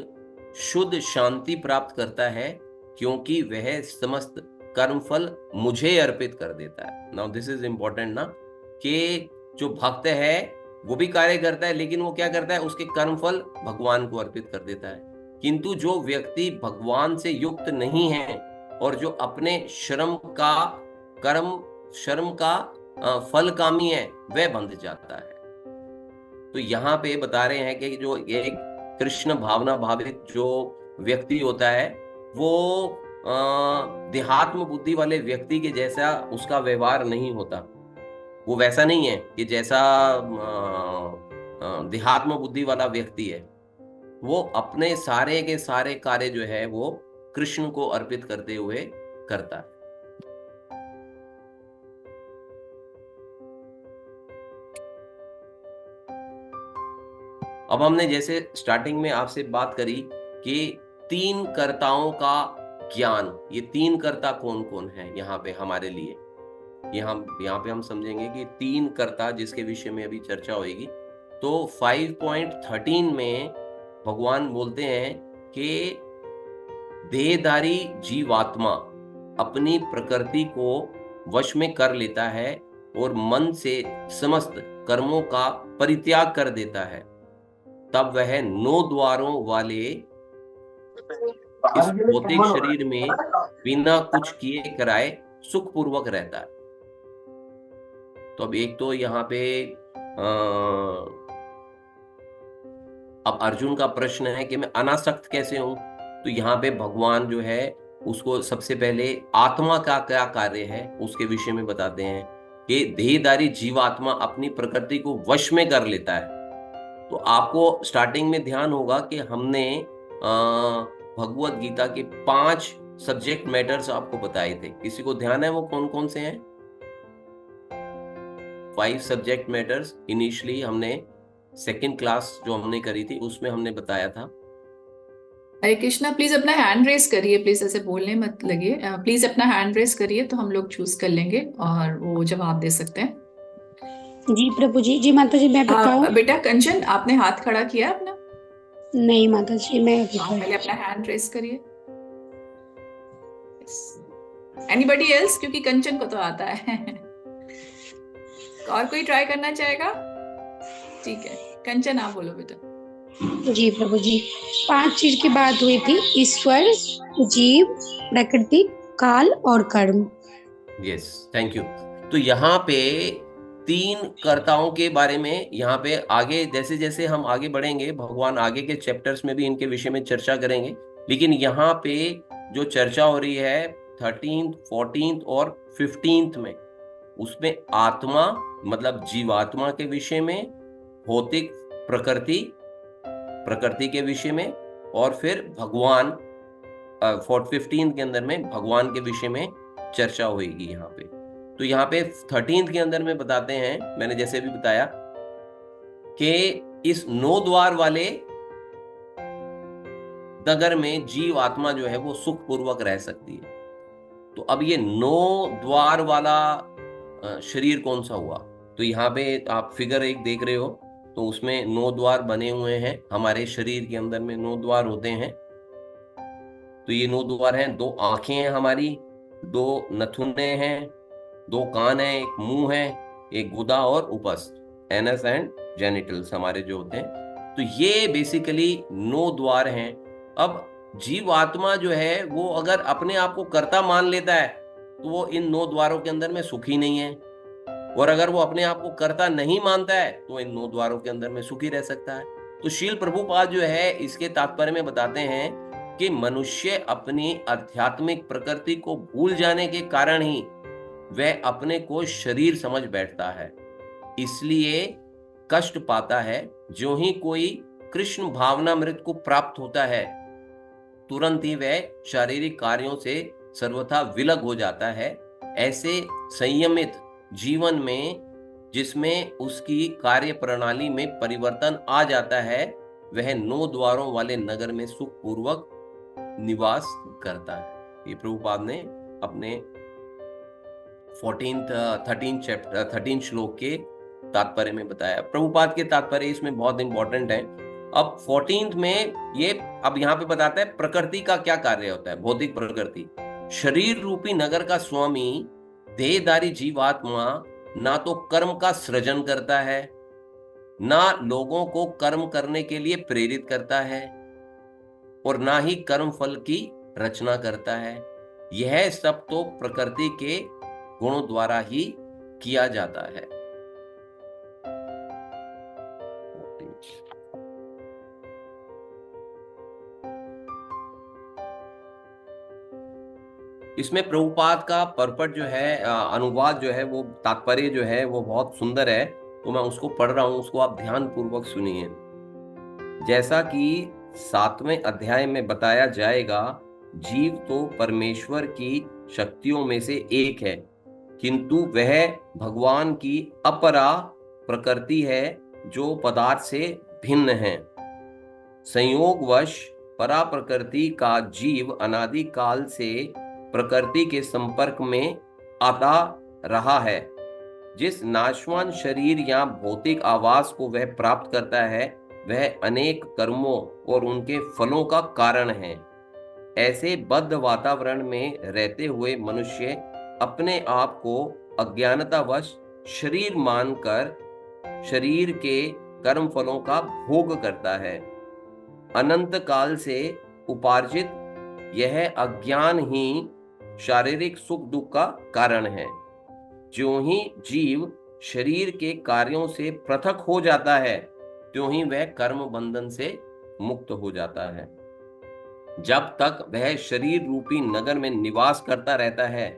शुद्ध शांति प्राप्त करता है क्योंकि वह समस्त कर्मफल मुझे अर्पित कर देता है। नाउ दिस इज इंपॉर्टेंट ना, कि जो भक्त है वो भी कार्य करता है, लेकिन वो क्या करता है, उसके कर्मफल भगवान को अर्पित कर देता है। किंतु जो व्यक्ति भगवान से युक्त नहीं है और जो अपने श्रम का फल कामी है, वह बंध जाता है। तो यहाँ पे बता रहे हैं कि जो एक कृष्ण भावना भावित जो व्यक्ति होता है वो देहात्म बुद्धि वाले व्यक्ति के जैसा उसका व्यवहार नहीं होता। वो वैसा नहीं है कि जैसा देहात्म बुद्धि वाला व्यक्ति है, वो अपने सारे के सारे कार्य जो है वो कृष्ण को अर्पित करते हुए करता है। अब हमने जैसे स्टार्टिंग में आपसे बात करी कि तीन कर्ताओं का ज्ञान, ये तीन कर्ता कौन कौन है यहाँ पे हमारे लिए, यहाँ पे हम समझेंगे कि तीन कर्ता जिसके विषय में अभी चर्चा होगी। तो 5.13 में भगवान बोलते हैं कि देहधारी जीवात्मा अपनी प्रकृति को वश में कर लेता है और मन से समस्त कर्मों का परित्याग कर देता है, तब वह 9 द्वारों वाले इस भौतिक शरीर में बिना कुछ किए कराए सुखपूर्वक रहता है। तो अब एक तो यहाँ पे अब अर्जुन का प्रश्न है कि मैं अनासक्त कैसे हूं। तो यहाँ पे भगवान जो है उसको सबसे पहले आत्मा का क्या कार्य है उसके विषय में बताते हैं कि देहधारी जीवात्मा अपनी प्रकृति को वश में कर लेता है। तो आपको स्टार्टिंग में ध्यान होगा कि हमने भगवत गीता के 5 सब्जेक्ट मैटर्स आपको बताए थे। किसी को ध्यान है वो कौन कौन से हैं? 5 सब्जेक्ट मैटर्स इनिशियली हमने सेकंड क्लास जो हमने करी थी उसमें हमने बताया था। हरे कृष्णा, प्लीज अपना हैंड रेस करिए, प्लीज ऐसे बोलने मत लगिए, प्लीज अपना हैंड रेस करिए तो हम लोग चूज कर लेंगे और वो जवाब दे सकते हैं। जी प्रभु जी। जी माता जी, मैं बताऊं? बेटा कंचन, आपने हाथ खड़ा किया अपना? नहीं माता जी, मैं अभी पहले अपना हैंड रेस करिए। Anybody else? क्योंकि कंचन को तो आता है। और कोई ट्राई करना चाहेगा? ठीक है, कंचन आप बोलो बेटा। जी प्रभु जी। 5 चीज की बात हुई थी, ईश्वर, जीव, प्रकृति, काल और कर्म। Yes, thank you. तो यहाँ पे 3 कर्ताओं के बारे में यहाँ पे आगे जैसे जैसे हम आगे बढ़ेंगे भगवान आगे के चैप्टर्स में भी इनके विषय में चर्चा करेंगे। लेकिन यहाँ पे जो चर्चा हो रही है 13th, 14th और 15th में, उसमें आत्मा मतलब जीवात्मा के विषय में, भौतिक प्रकृति के विषय में, और फिर भगवान 15th के अंदर में भगवान के विषय में चर्चा होगी यहाँ पे। तो यहाँ पे 13th के अंदर में बताते हैं, मैंने जैसे भी बताया कि इस 9 द्वार वाले नगर में जीव आत्मा जो है वो सुखपूर्वक रह सकती है। तो अब ये 9 द्वार वाला शरीर कौन सा हुआ? तो यहाँ पे आप फिगर 1 देख रहे हो, तो उसमें 9 द्वार बने हुए हैं। हमारे शरीर के अंदर में 9 द्वार होते हैं। तो ये 9 द्वार हैं। 2 आंखें हैं हमारी, 2 नथुने हैं, 2 कान हैं, एक मुंह है, एक गुदा और उपस्थ, एनस एंड जेनिटल्स हमारे जो होते हैं। तो ये बेसिकली 9 द्वार हैं। अब जीव आत्मा जो है वो अगर अपने आप को कर्ता मान लेता है तो वो इन 9 द्वारों के अंदर में सुखी नहीं है, और अगर वो अपने आप को कर्ता नहीं मानता है तो इन 9 द्वारों के अंदर में सुखी रह सकता है। तो शील प्रभुपाद जो है इसके तात्पर्य में बताते हैं कि मनुष्य अपनी आध्यात्मिक प्रकृति को भूल जाने के कारण ही वह अपने को शरीर समझ बैठता है, इसलिए कष्ट पाता है। जो ही कोई कृष्ण भावनामृत को प्राप्त होता है तुरंत ही वह शारीरिक कार्यों से सर्वथा विलग हो जाता है। ऐसे संयमित जीवन में जिसमें उसकी कार्य प्रणाली में परिवर्तन आ जाता है वह 9 द्वारों वाले नगर में सुखपूर्वक निवास करता है। ये प्रभुपाद ने अपने 13 श्लोक के तात्पर्य में बताया। प्रभुपाद के तात्पर्य इसमें बहुत इंपॉर्टेंट है। अब 14th में ये अब यहाँ पे बताता है प्रकृति का क्या कार्य होता है। भौतिक प्रकृति, शरीर रूपी नगर का स्वामी देहधारी जीवात्मा ना तो कर्म का सृजन करता है, ना लोगों को कर्म करने के लिए प्रेरित करता है, और ना ही कर्म फल की रचना करता है। यह सब तो प्रकृति के गुणों द्वारा ही किया जाता है। इसमें प्रभुपाद का परपट जो है अनुवाद जो है वो तात्पर्य जो है वो बहुत सुंदर है। तो मैं उसको पढ़ रहा हूं, उसको आप ध्यान पूर्वक सुनिए। जैसा कि 7वें अध्याय में बताया जाएगा, जीव तो परमेश्वर की शक्तियों में से एक है, किंतु वह भगवान की अपरा प्रकृति है जो पदार्थ से भिन्न है। संयोगवश परा प्रकृति का जीव अनादि काल से प्रकृति के संपर्क में आता रहा है। जिस नाशवान शरीर या भौतिक आवास को वह प्राप्त करता है वह अनेक कर्मों और उनके फलों का कारण है। ऐसे बद्ध वातावरण में रहते हुए मनुष्य अपने आप को अज्ञानतावश शरीर मानकर शरीर के कर्म फलों का भोग करता है। अनंत काल से उपार्जित यह अज्ञान ही शारीरिक सुख दुख का कारण है। ज्यों ही जीव शरीर के कार्यों से पृथक हो जाता है, त्यों ही वह कर्म बंधन से मुक्त हो जाता है। जब तक वह शरीर रूपी नगर में निवास करता रहता है,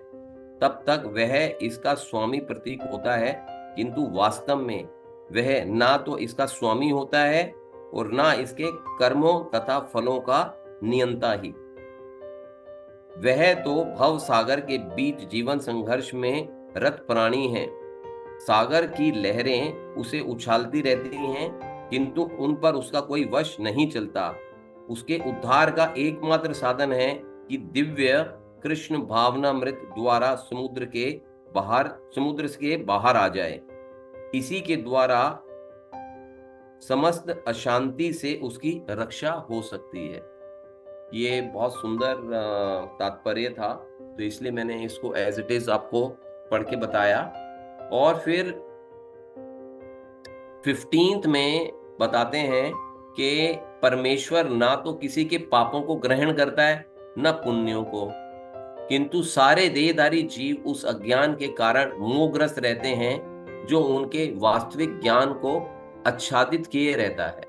तब तक वह इसका स्वामी प्रतीक होता है, किंतु वास्तव में वह ना तो इसका स्वामी होता है और ना इसके कर्मों तथा फलों का नियंता ही। वह तो भव सागर के बीच जीवन संघर्ष में रत प्राणी है। सागर की लहरें उसे उछालती रहती हैं, किंतु उन पर उसका कोई वश नहीं चलता। उसके उद्धार का एकमात्र साधन है कि दिव्य कृष्ण भावनामृत द्वारा समुद्र के बाहर आ जाए। इसी के द्वारा समस्त अशांति से उसकी रक्षा हो सकती है। ये बहुत सुंदर तात्पर्य था, तो इसलिए मैंने इसको एज इट इज आपको पढ़ के बताया। और फिर 15th में बताते हैं कि परमेश्वर ना तो किसी के पापों को ग्रहण करता है न पुण्यों को, किंतु सारे देहधारी जीव उस अज्ञान के कारण मोहग्रस्त रहते हैं जो उनके वास्तविक ज्ञान को आच्छादित किए रहता है।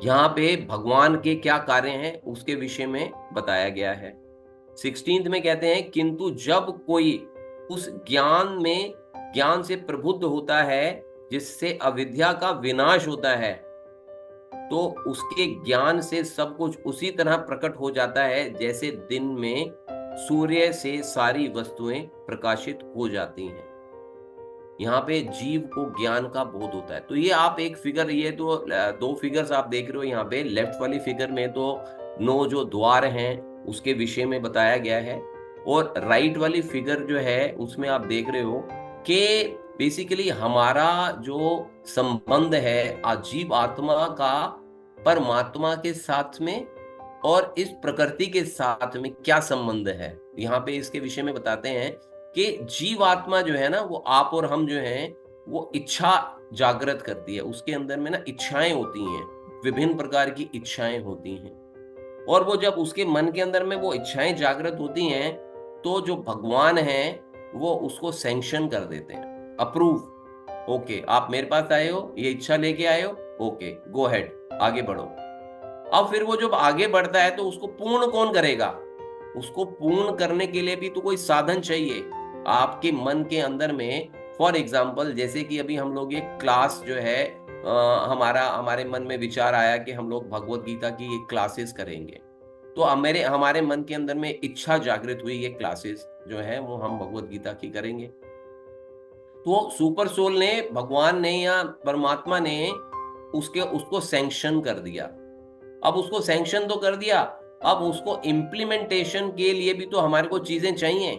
यहाँ पे भगवान के क्या कार्य हैं उसके विषय में बताया गया है। 16th में कहते हैं, किंतु जब कोई उस ज्ञान से प्रबुद्ध होता है जिससे अविद्या का विनाश होता है, तो उसके ज्ञान से सब कुछ उसी तरह प्रकट हो जाता है जैसे दिन में सूर्य से सारी वस्तुएं प्रकाशित हो जाती हैं। यहाँ पे जीव को ज्ञान का बोध होता है। तो ये आप एक फिगर, ये तो 2 फिगर्स आप देख रहे हो यहाँ पे। लेफ्ट वाली फिगर में तो 9 जो द्वार हैं उसके विषय में बताया गया है, और राइट वाली फिगर जो है उसमें आप देख रहे हो कि बेसिकली हमारा जो संबंध है अजीब आत्मा का परमात्मा के साथ में और इस प्रकृति के साथ में क्या संबंध है। यहाँ पे इसके विषय में बताते हैं कि जीव आत्मा जो है ना, वो आप और हम जो हैं वो इच्छा जागृत करती है। उसके अंदर में ना इच्छाएं होती हैं, विभिन्न प्रकार की इच्छाएं होती हैं, और वो जब उसके मन के अंदर में वो इच्छाएं जागृत होती हैं तो जो भगवान है वो उसको सैंक्शन कर देते हैं, अप्रूव। ओके, आप मेरे पास आए हो, ये इच्छा लेके आए हो, ओके गो हेड, आगे बढ़ो। अब फिर वो जब आगे बढ़ता है तो उसको पूर्ण कौन करेगा? उसको पूर्ण करने के लिए भी तो कोई साधन चाहिए आपके मन के अंदर में। फॉर एग्जाम्पल, जैसे कि अभी हम लोग ये क्लास जो है हमारे मन में विचार आया कि हम लोग भगवत गीता की ये क्लासेस करेंगे, तो हमारे मन के अंदर में इच्छा जागृत हुई, ये क्लासेस जो है वो हम भगवत गीता की करेंगे। तो सुपर सोल ने, भगवान ने या परमात्मा ने उसको सैंक्शन कर दिया। अब उसको सैंक्शन तो कर दिया, अब उसको इम्प्लीमेंटेशन के लिए भी तो हमारे को चीजें चाहिए।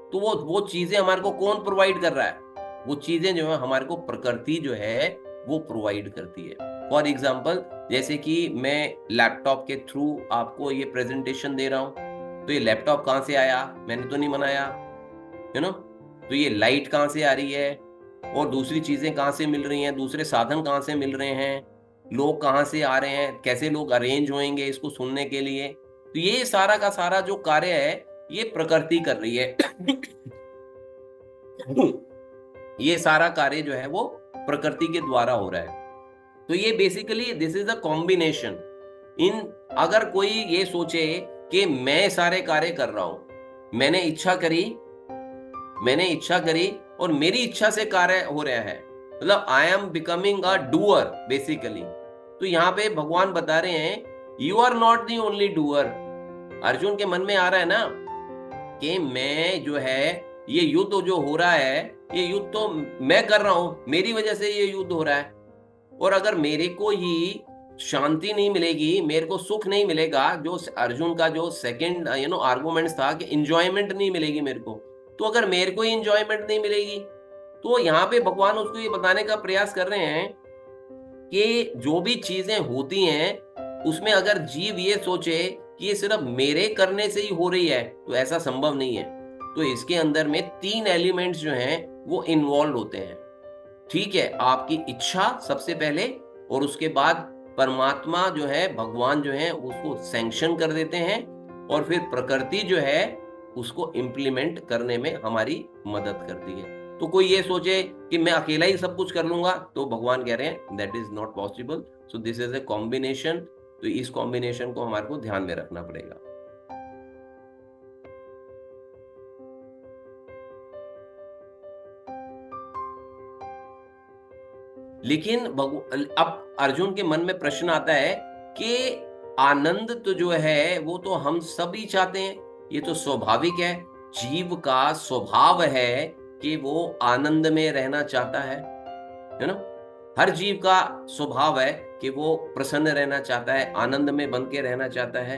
तो वो चीजें हमारे को कौन प्रोवाइड कर रहा है? वो चीजें जो है हमारे को प्रकृति जो है वो प्रोवाइड करती है। फॉर एग्जाम्पल, जैसे कि मैं लैपटॉप के थ्रू आपको ये प्रेजेंटेशन दे रहा हूं, तो ये लैपटॉप कहां से आया? मैंने तो नहीं बनाया, यू नो। तो ये लाइट कहां से आ रही है, और दूसरी चीजें कहां से मिल रही हैं, दूसरे साधन कहां से मिल रहे हैं, लोग कहां से आ रहे हैं, कैसे लोग अरेंज होंगे इसको सुनने के लिए। तो ये सारा का सारा जो कार्य है ये प्रकृति कर रही है। ये सारा कार्य जो है वो प्रकृति के द्वारा हो रहा है। तो ये basically this is a combination in. अगर कोई ये सोचे कि मैं सारे कार्य कर रहा हूं, मैंने इच्छा करी और मेरी इच्छा से कार्य हो रहा है, मतलब I am becoming a doer basically. तो यहाँ पे भगवान बता रहे हैं you are not the only doer. Arjun के मन में आ रहा है ना कि मैं जो है ये युद्ध जो हो रहा है, ये युद्ध तो मैं कर रहा हूं, मेरी वजह से ये युद्ध हो रहा है। और अगर मेरे को ही शांति नहीं मिलेगी, मेरे को सुख नहीं मिलेगा, जो अर्जुन का जो सेकंड आर्गुमेंट था कि इंजॉयमेंट नहीं मिलेगी मेरे को, तो अगर मेरे को ही इंजॉयमेंट नहीं मिलेगी, तो यहाँ पे भगवान उसको ये बताने का प्रयास कर रहे हैं कि जो भी चीजें होती हैं उसमें अगर जीव ये सोचे कि ये सिर्फ मेरे करने से ही हो रही है, तो ऐसा संभव नहीं है। तो इसके अंदर में 3 एलिमेंट्स जो हैं वो इन्वॉल्व होते हैं। ठीक है, आपकी इच्छा सबसे पहले, और उसके बाद परमात्मा जो है, भगवान जो है, उसको सैंक्शन कर देते हैं और फिर प्रकृति जो है उसको इम्प्लीमेंट करने में हमारी मदद करती है। तो कोई ये सोचे कि मैं अकेला ही सब कुछ कर लूंगा, तो भगवान कह रहे हैं that is not possible. So this is a combination. तो इस कॉम्बिनेशन को हमारे को ध्यान में रखना पड़ेगा। लेकिन अब अर्जुन के मन में प्रश्न आता है कि आनंद तो जो है वो तो हम सभी चाहते हैं, ये तो स्वाभाविक है, जीव का स्वभाव है कि वो आनंद में रहना चाहता है ना। हर जीव का स्वभाव है कि वो प्रसन्न रहना चाहता है, आनंद में बन के रहना चाहता है।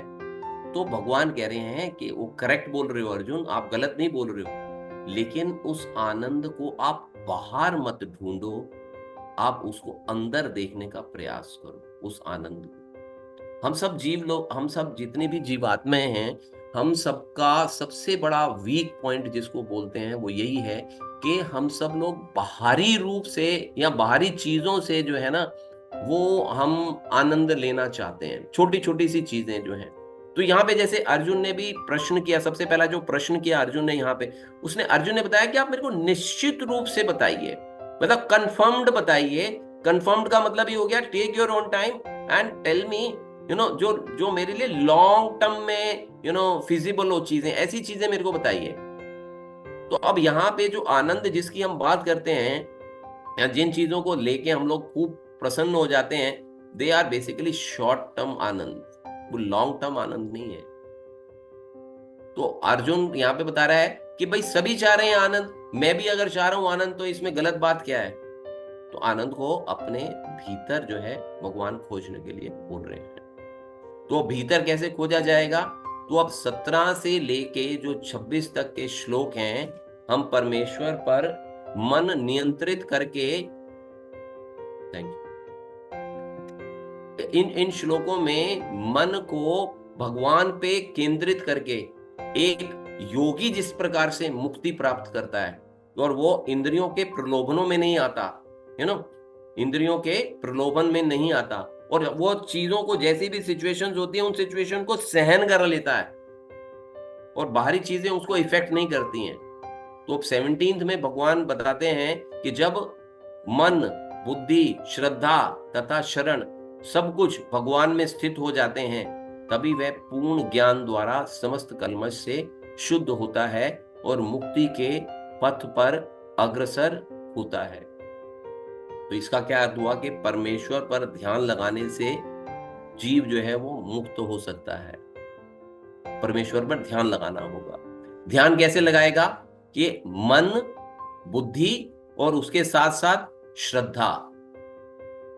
तो भगवान कह रहे हैं कि वो करेक्ट बोल रहे हो अर्जुन, आप गलत नहीं बोल रहे हो, लेकिन उस आनंद को आप बाहर मत ढूंढो, आप उसको अंदर देखने का प्रयास करो, उस आनंद को। हम सब जीव लोग, हम सब जितने भी जीवात्माएं हैं, हम सबका सबसे बड़ा वीक पॉइंट जिसको बोलते हैं वो यही है कि हम सब लोग बाहरी रूप से या बाहरी चीजों से जो है ना, वो हम आनंद लेना चाहते हैं, छोटी छोटी सी चीजें जो हैं। तो यहाँ पे जैसे अर्जुन ने भी प्रश्न किया, सबसे पहला जो प्रश्न किया अर्जुन ने यहाँ पे, अर्जुन ने बताया कि आप मेरे को निश्चित रूप से बताइए, मतलब कंफर्म्ड बताइए। कंफर्म्ड का मतलब ये हो गया take your own time and tell me, जो जो मेरे लिए लॉन्ग टर्म में फिजिबल हो चीजें, ऐसी चीजें मेरे को बताइए। तो अब यहाँ पे जो आनंद जिसकी हम बात करते हैं, या जिन चीजों को लेके हम लोग खूब प्रसन्न हो जाते हैं, they are basically short term anand, वो लॉन्ग टर्म आनंद नहीं है। तो अर्जुन यहाँ पे बता रहा है कि भाई सभी चाह रहे हैं आनंद, मैं भी अगर चाह रहा हूं आनंद, तो इसमें गलत बात क्या है। तो आनंद को अपने भीतर जो है भगवान खोजने के लिए बोल रहे हैं। तो भीतर कैसे खोजा जाएगा, तो अब 17 से लेके जो 26 तक के श्लोक हैं, हम परमेश्वर पर मन नियंत्रित करके, थैंक यू, इन श्लोकों में मन को भगवान पे केंद्रित करके एक योगी जिस प्रकार से मुक्ति प्राप्त करता है, और वो इंद्रियों के प्रलोभनों में नहीं आता, इंद्रियों के प्रलोभन में नहीं आता, और वो चीजों को, जैसी भी सिचुएशंस होती हैं, उन सिचुएशन को सहन कर लेता है और बाहरी चीजें उसको इफेक्ट नहीं करती हैं। तो 17 में भगवान बताते हैं कि जब मन, बुद्धि, श्रद्धा तथा शरण सब कुछ भगवान में स्थित हो जाते हैं, तभी वह पूर्ण ज्ञान द्वारा समस्त कल्मश से शुद्ध होता है और मुक्ति के पथ पर अग्रसर होता है। तो इसका क्या अर्थ हुआ कि परमेश्वर पर ध्यान लगाने से जीव जो है वो मुक्त हो सकता है। परमेश्वर पर ध्यान लगाना होगा। ध्यान कैसे लगाएगा कि मन, बुद्धि और उसके साथ साथ श्रद्धा,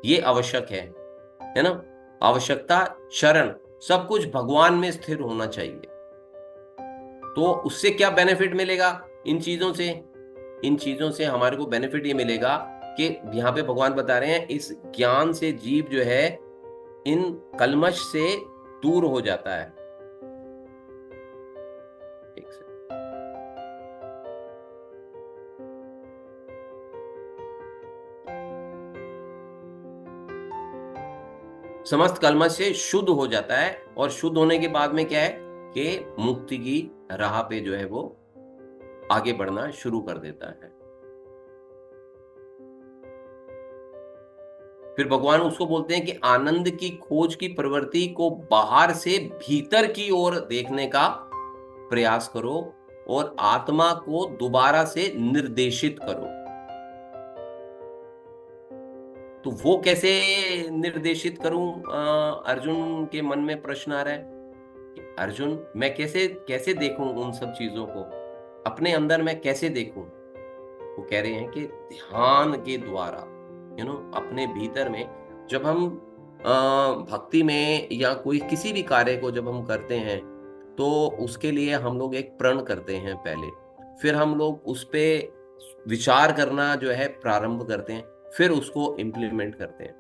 ये आवश्यक है ना। आवश्यकता, शरण, सब कुछ भगवान में स्थिर होना चाहिए। तो उससे क्या बेनिफिट मिलेगा इन चीजों से हमारे को बेनिफिट ये मिलेगा कि यहाँ पे भगवान बता रहे हैं, इस ज्ञान से जीव जो है इन कल्मश से दूर हो जाता है। समस्त कल्मश से शुद्ध हो जाता है, और शुद्ध होने के बाद में क्या है कि मुक्ति की राह पे जो है वो आगे बढ़ना शुरू कर देता है। फिर भगवान उसको बोलते हैं कि आनंद की खोज की प्रवृत्ति को बाहर से भीतर की ओर देखने का प्रयास करो और आत्मा को दोबारा से निर्देशित करो। तो वो कैसे निर्देशित करूं, अर्जुन के मन में प्रश्न आ रहा है कि अर्जुन, मैं कैसे कैसे देखूं उन सब चीजों को, अपने अंदर मैं कैसे देखूं। वो कह रहे हैं कि ध्यान के द्वारा, अपने भीतर में जब हम भक्ति में या कोई किसी भी कार्य को जब हम करते हैं, तो उसके लिए हम लोग एक प्रण करते हैं पहले, फिर हम लोग उस पे विचार करना जो है प्रारंभ करते हैं, फिर उसको इम्प्लीमेंट करते हैं।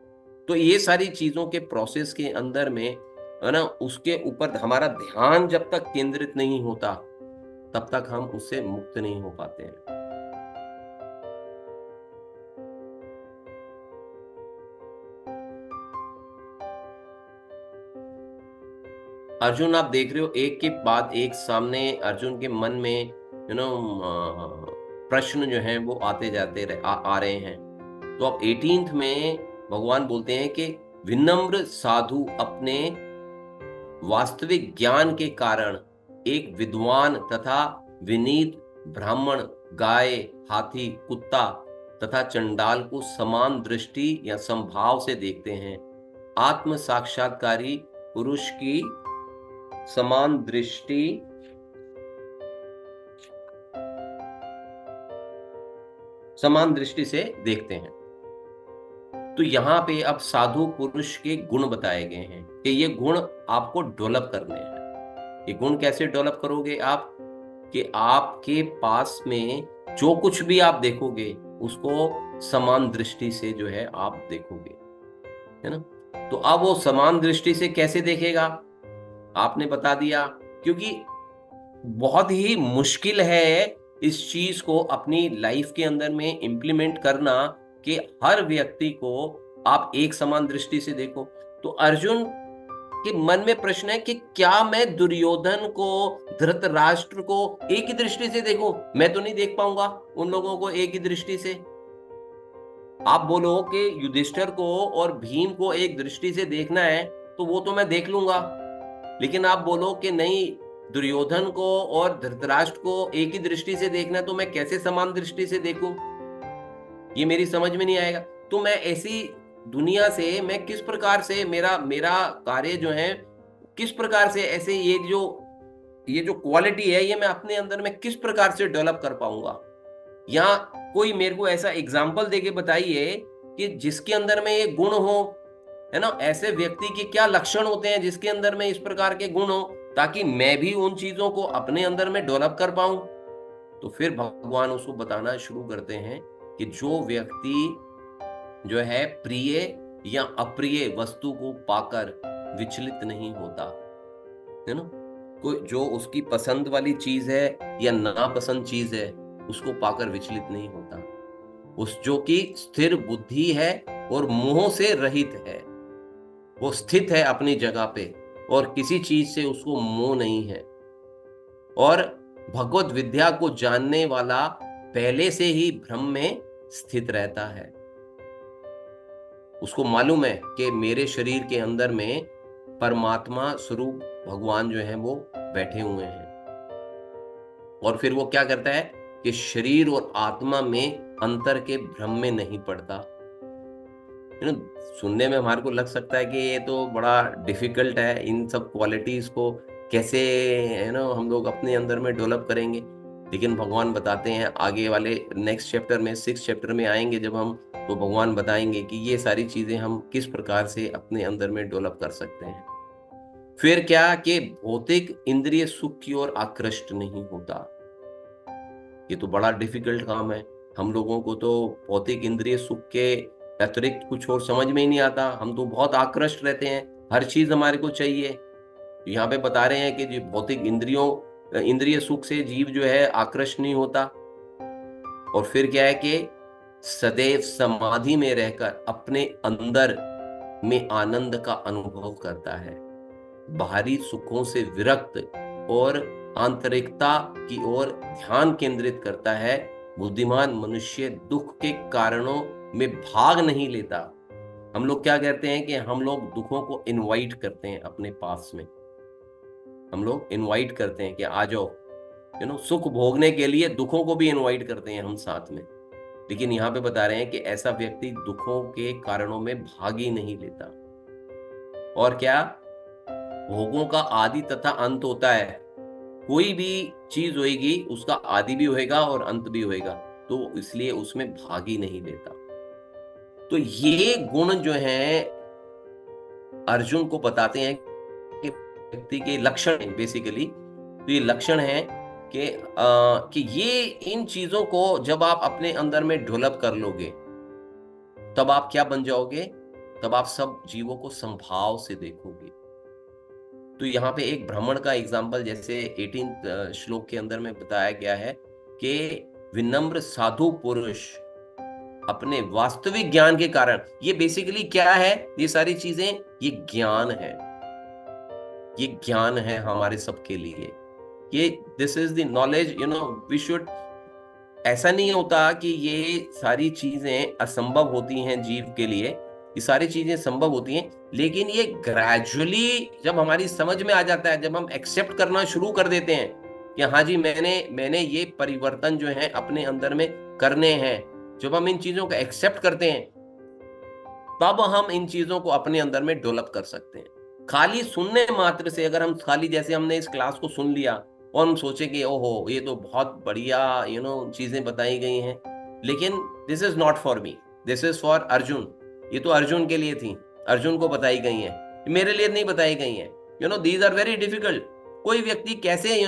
तो ये सारी चीजों के प्रोसेस के अंदर में है ना, उसके ऊपर हमारा ध्यान जब तक केंद्रित नहीं होता, तब तक हम उससे मुक्त नहीं हो पाते हैं। अर्जुन आप देख रहे हो एक के बाद एक सामने अर्जुन के मन में प्रश्न जो हैं वो आते जाते आ रहे हैं। तो अब 18th में भगवान बोलते हैं कि विनम्र साधु अपने वास्तविक ज्ञान के कारण एक विद्वान तथा विनीत ब्राह्मण, गाय, हाथी, कुत्ता तथा चंडाल को समान दृष्टि या समभाव से देखते हैं। आत्म साक्षात्कारी पुरुष की समान दृष्टि से देखते हैं। तो यहाँ पे अब साधु पुरुष के गुण बताए गए हैं कि ये गुण आपको डेवलप करने हैं। ये गुण कैसे डेवलप करोगे आप? कि आपके पास में जो कुछ भी आप देखोगे उसको समान दृष्टि से जो है आप देखोगे, है ना। तो अब वो समान दृष्टि से कैसे देखेगा आपने बता दिया, क्योंकि बहुत ही मुश्किल है इस चीज को अपनी लाइफ के अंदर में इंप्लीमेंट करना कि हर व्यक्ति को आप एक समान दृष्टि से देखो। तो अर्जुन के मन में प्रश्न है कि क्या मैं दुर्योधन को, धृतराष्ट्र को एक ही दृष्टि से देखूं? मैं तो नहीं देख पाऊंगा उन लोगों को एक ही दृष्टि से। आप बोलो कि युधिष्ठिर को और भीम को एक दृष्टि से देखना है तो वो तो मैं देख लूंगा, लेकिन आप बोलो कि नहीं दुर्योधन को और धृतराष्ट्र को एक ही दृष्टि से देखना है तो मैं कैसे समान दृष्टि से देखूं? ये मेरी समझ में नहीं आएगा। तो मैं ऐसी दुनिया से मैं किस प्रकार से मेरा कार्य जो है किस प्रकार से ऐसे ये जो क्वालिटी है ये मैं अपने अंदर में किस प्रकार से डेवलप कर पाऊंगा? यहाँ कोई मेरे को ऐसा एग्जाम्पल देके बताइए कि जिसके अंदर में ये गुण हो, है ना। ऐसे व्यक्ति के क्या लक्षण होते हैं जिसके अंदर में इस प्रकार के गुण हो, ताकि मैं भी उन चीजों को अपने अंदर में डेवलप कर पाऊं। तो फिर भगवान उसको बताना शुरू करते हैं कि जो व्यक्ति जो है प्रिय या अप्रिय वस्तु को पाकर विचलित नहीं होता, है ना। कोई जो उसकी पसंद वाली चीज है या नापसंद चीज है उसको पाकर विचलित नहीं होता, उस जो कि स्थिर बुद्धि है और मोह से रहित है, वो स्थित है अपनी जगह पे और किसी चीज से उसको मोह नहीं है, और भगवत विद्या को जानने वाला पहले से ही भ्रम में स्थित रहता है। उसको मालूम है कि मेरे शरीर के अंदर में परमात्मा स्वरूप भगवान जो है वो बैठे हुए हैं, और फिर वो क्या करता है कि शरीर और आत्मा में अंतर के भ्रम में नहीं पड़ता। सुनने में हमारे को लग सकता है कि ये तो बड़ा डिफिकल्ट है, इन सब क्वालिटीज को कैसे है ना हम लोग अपने अंदर में डेवलप करेंगे। लेकिन भगवान बताते हैं आगे वाले नेक्स्ट चैप्टर में 6th चैप्टर में आएंगे जब हम, तो भगवान बताएंगे कि ये सारी चीजें हम किस प्रकार से अपने अंदर में डेवलप कर सकते हैं। फिर क्या कि भौतिक इंद्रिय सुख की ओर आकृष्ट नहीं होता। ये तो बड़ा डिफिकल्ट काम है, हम लोगों को तो भौतिक इंद्रिय सुख के अतिरिक्त कुछ और समझ में ही नहीं आता। हम तो बहुत आकृष्ट रहते हैं, हर चीज हमारे को चाहिए। यहाँ पे बता रहे हैं कि जो भौतिक इंद्रिय सुख से जीव जो है आकृष्ट नहीं होता। और फिर क्या है कि सदैव समाधि में रहकर अपने अंदर में आनंद का अनुभव करता है, बाहरी सुखों से विरक्त और आंतरिकता की ओर ध्यान केंद्रित करता है। बुद्धिमान मनुष्य दुख के कारणों में भाग नहीं लेता। हम लोग क्या कहते हैं कि हम लोग दुखों को इनवाइट करते हैं अपने पास में, हम लोग इनवाइट करते हैं कि आ जाओ, सुख भोगने के लिए दुखों को भी इनवाइट करते हैं हम साथ में। लेकिन यहाँ पे बता रहे हैं कि ऐसा व्यक्ति दुखों के कारणों में भाग ही नहीं लेता। और क्या, भोगों का आदि तथा अंत होता है। कोई भी चीज होएगी उसका आदि भी होएगा और अंत भी होएगा, तो इसलिए उसमें भाग ही नहीं लेता। तो ये गुण जो है अर्जुन को बताते हैं कि व्यक्ति के लक्षण है बेसिकली। तो ये लक्षण है कि ये इन चीजों को जब आप अपने अंदर में डेवलप कर लोगे तब आप क्या बन जाओगे, तब आप सब जीवों को संभाव से देखोगे। तो यहाँ पे एक ब्राह्मण का एग्जाम्पल जैसे 18th श्लोक के अंदर में बताया गया है कि विनम्र साधु पुरुष अपने वास्तविक ज्ञान के कारण, ये बेसिकली क्या है, ये सारी चीजें ये ज्ञान है। ये ज्ञान है हमारे सबके लिए। ये this is the knowledge, we should. ऐसा नहीं होता कि ये सारी चीजें असंभव होती हैं जीव के लिए, ये सारी चीजें संभव होती हैं, लेकिन ये ग्रेजुअली जब हमारी समझ में आ जाता है, जब हम एक्सेप्ट करना शुरू कर देते हैं कि हाँ जी, मैंने ये परिवर्तन जो है अपने अंदर में करने हैं, जब हम इन चीजों को एक्सेप्ट करते हैं, तब हम इन चीजों को अपने अंदर में डेवलप कर सकते हैं। खाली सुनने मात्र से, अगर हम खाली जैसे हमने इस क्लास को सुन लिया और हम सोचे कि ओहो ये तो बहुत बढ़िया चीजें बताई गई हैं, लेकिन this is not for me, this is for Arjun, ये तो अर्जुन के लिए थी, अर्जुन को बताई गई हैं, मेरे लिए नहीं बताई गई हैं। These are very difficult. कोई व्यक्ति कैसे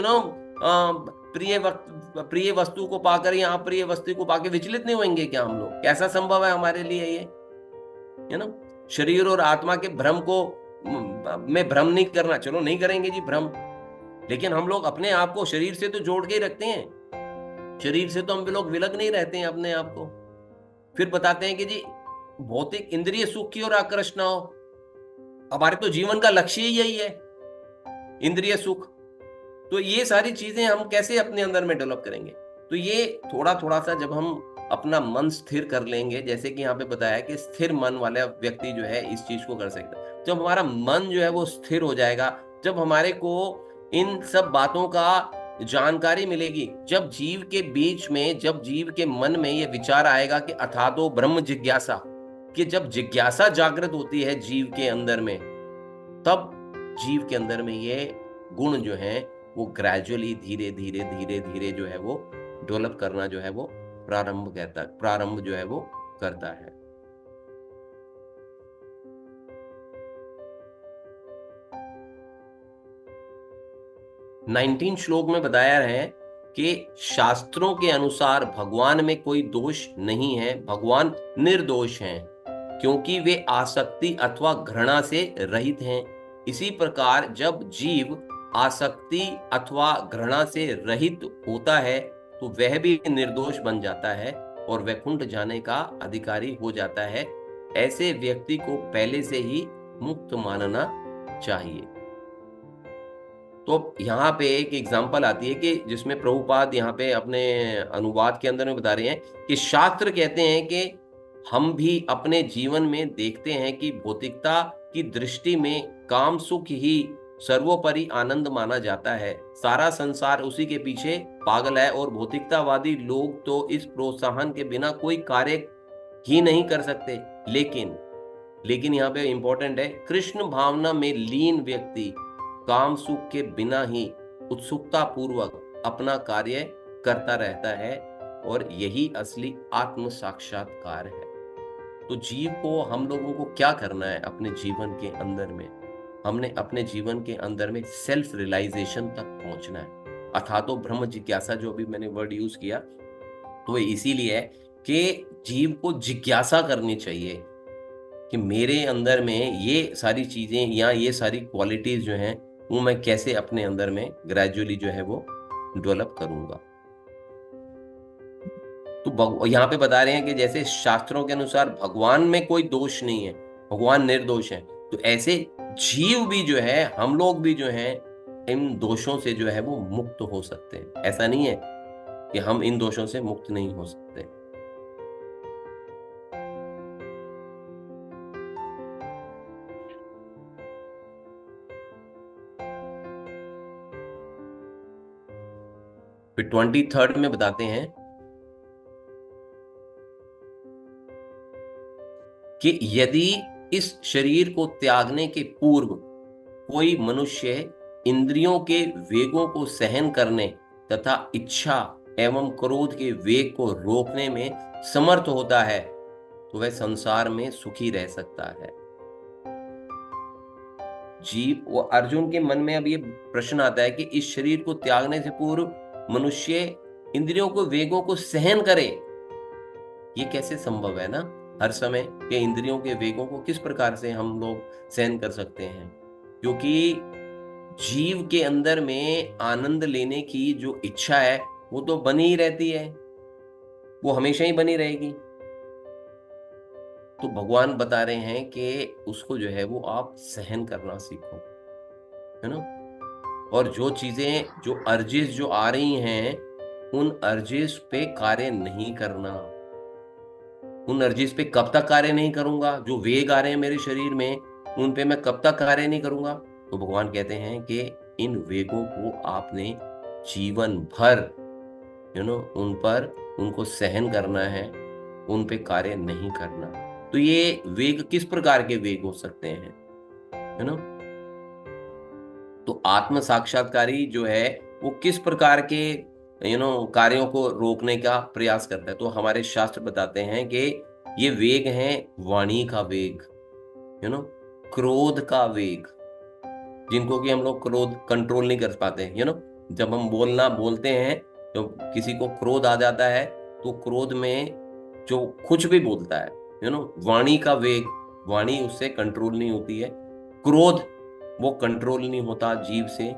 प्रिय वस्तु को पाकर या अप्रिय वस्तु को पाकर विचलित नहीं होंगे क्या हम लोग? कैसा संभव है हमारे लिए ये? शरीर और आत्मा के भ्रम को में भ्रम नहीं करना, चलो नहीं करेंगे जी भ्रम, लेकिन हम लोग अपने आप को शरीर से तो जोड़ के ही रखते हैं, शरीर से तो हम लोग विलग नहीं रहते हैं अपने आप को। फिर बताते हैं कि जी भौतिक इंद्रिय सुख की ओर आकृष्ट ना हो। हमारे तो जीवन का लक्ष्य ही यही है, इंद्रिय सुख। तो ये सारी चीजें हम कैसे अपने अंदर में डेवलप करेंगे? तो ये थोड़ा थोड़ा सा जब हम अपना मन स्थिर कर लेंगे, जैसे कि यहाँ पे बताया कि स्थिर मन वाला व्यक्ति जो है इस चीज को कर सकता है। जब हमारा मन जो है वो स्थिर हो जाएगा, जब हमारे को इन सब बातों का जानकारी मिलेगी, जब जीव के बीच में, जब जीव के मन में ये विचार आएगा कि अथातो ब्रह्म जिज्ञासा, कि जब जिज्ञासा जागृत होती है जीव के अंदर में, तब जीव के अंदर में ये गुण जो है वो ग्रेजुअली धीरे धीरे धीरे धीरे जो है वो डेवलप करना जो है वो प्रारंभ जो है वो करता है। नाइनटीन श्लोक में बताया है कि शास्त्रों के अनुसार भगवान में कोई दोष नहीं है, भगवान निर्दोष हैं, क्योंकि वे आसक्ति अथवा घृणा से रहित हैं। इसी प्रकार जब जीव आसक्ति अथवा घृणा से रहित होता है तो वह भी निर्दोष बन जाता है और वैकुंठ जाने का अधिकारी हो जाता है। ऐसे व्यक्ति को पहले से ही मुक्त मानना चाहिए। तो यहाँ पे एक एग्जाम्पल आती है कि जिसमें प्रभुपाद यहाँ पे अपने अनुवाद के अंदर में बता रहे हैं कि शास्त्र कहते हैं कि हम भी अपने जीवन में देखते हैं कि भौतिकता की दृष्टि में काम सुख ही सर्वोपरि आनंद माना जाता है। सारा संसार उसी के पीछे पागल है और भौतिकतावादी लोग तो इस प्रोत्साहन के बिना कोई कार्य ही नहीं कर सकते। लेकिन यहाँ पे इंपॉर्टेंट है, कृष्ण भावना में लीन व्यक्ति काम सुख के बिना ही उत्सुकता पूर्वक अपना कार्य करता रहता है और यही असली आत्म साक्षात्कार है। तो जीव को, हम लोगों को क्या करना है अपने जीवन के अंदर में? हमने अपने जीवन के अंदर में सेल्फ रियलाइजेशन तक पहुंचना है। अथातो ब्रह्म जिज्ञासा जो भी मैंने वर्ड यूज किया, तो इसीलिए है कि जीव को जिज्ञासा करनी चाहिए कि मेरे अंदर में ये सारी चीजें या ये सारी क्वालिटीज जो हैं वो मैं कैसे अपने अंदर में ग्रेजुअली जो है वो डेवलप करूंगा। तो यहाँ पे बता रहे हैं कि जैसे शास्त्रों के अनुसार भगवान में कोई दोष नहीं है, भगवान निर्दोष है, तो ऐसे जीव भी जो है, हम लोग भी जो है इन दोषों से जो है वो मुक्त हो सकते हैं। ऐसा नहीं है कि हम इन दोषों से मुक्त नहीं हो सकते। फिर 23rd में बताते हैं कि यदि इस शरीर को त्यागने के पूर्व कोई मनुष्य इंद्रियों के वेगों को सहन करने तथा इच्छा एवं क्रोध के वेग को रोकने में समर्थ होता है तो वह संसार में सुखी रह सकता है। जीव, वो अर्जुन के मन में अब ये प्रश्न आता है कि इस शरीर को त्यागने से पूर्व मनुष्य इंद्रियों को वेगों को सहन करे, ये कैसे संभव है ना? हर समय के इंद्रियों के वेगों को किस प्रकार से हम लोग सहन कर सकते हैं? क्योंकि जीव के अंदर में आनंद लेने की जो इच्छा है वो तो बनी ही रहती है, वो हमेशा ही बनी रहेगी। तो भगवान बता रहे हैं कि उसको जो है वो आप सहन करना सीखो। है ना। और जो चीजें, जो अर्जिस जो आ रही हैं, उन अर्जिस पे कार्य नहीं करना। उन अर्जिस पे कब तक कार्य नहीं करूंगा? जो वेग आ रहे हैं मेरे शरीर में, उन पे मैं कब तक कार्य नहीं करूंगा? तो भगवान कहते हैं कि इन वेगों को आपने जीवन भर उन पर, उनको सहन करना है, उन पे कार्य नहीं करना। तो ये वेग किस प्रकार के वेग हो सकते हैं, है ना। तो आत्म साक्षात्कारी जो है वो किस प्रकार के कार्यों को रोकने का प्रयास करता है? तो हमारे शास्त्र बताते हैं कि ये वेग हैं वाणी का वेग, क्रोध का वेग, जिनको कि हम लोग क्रोध कंट्रोल नहीं कर पाते, जब हम बोलते हैं तो किसी को क्रोध आ जाता है, तो क्रोध में जो कुछ भी बोलता है, वाणी का वेग, वाणी उससे कंट्रोल नहीं होती है, क्रोध वो कंट्रोल नहीं होता जीव से।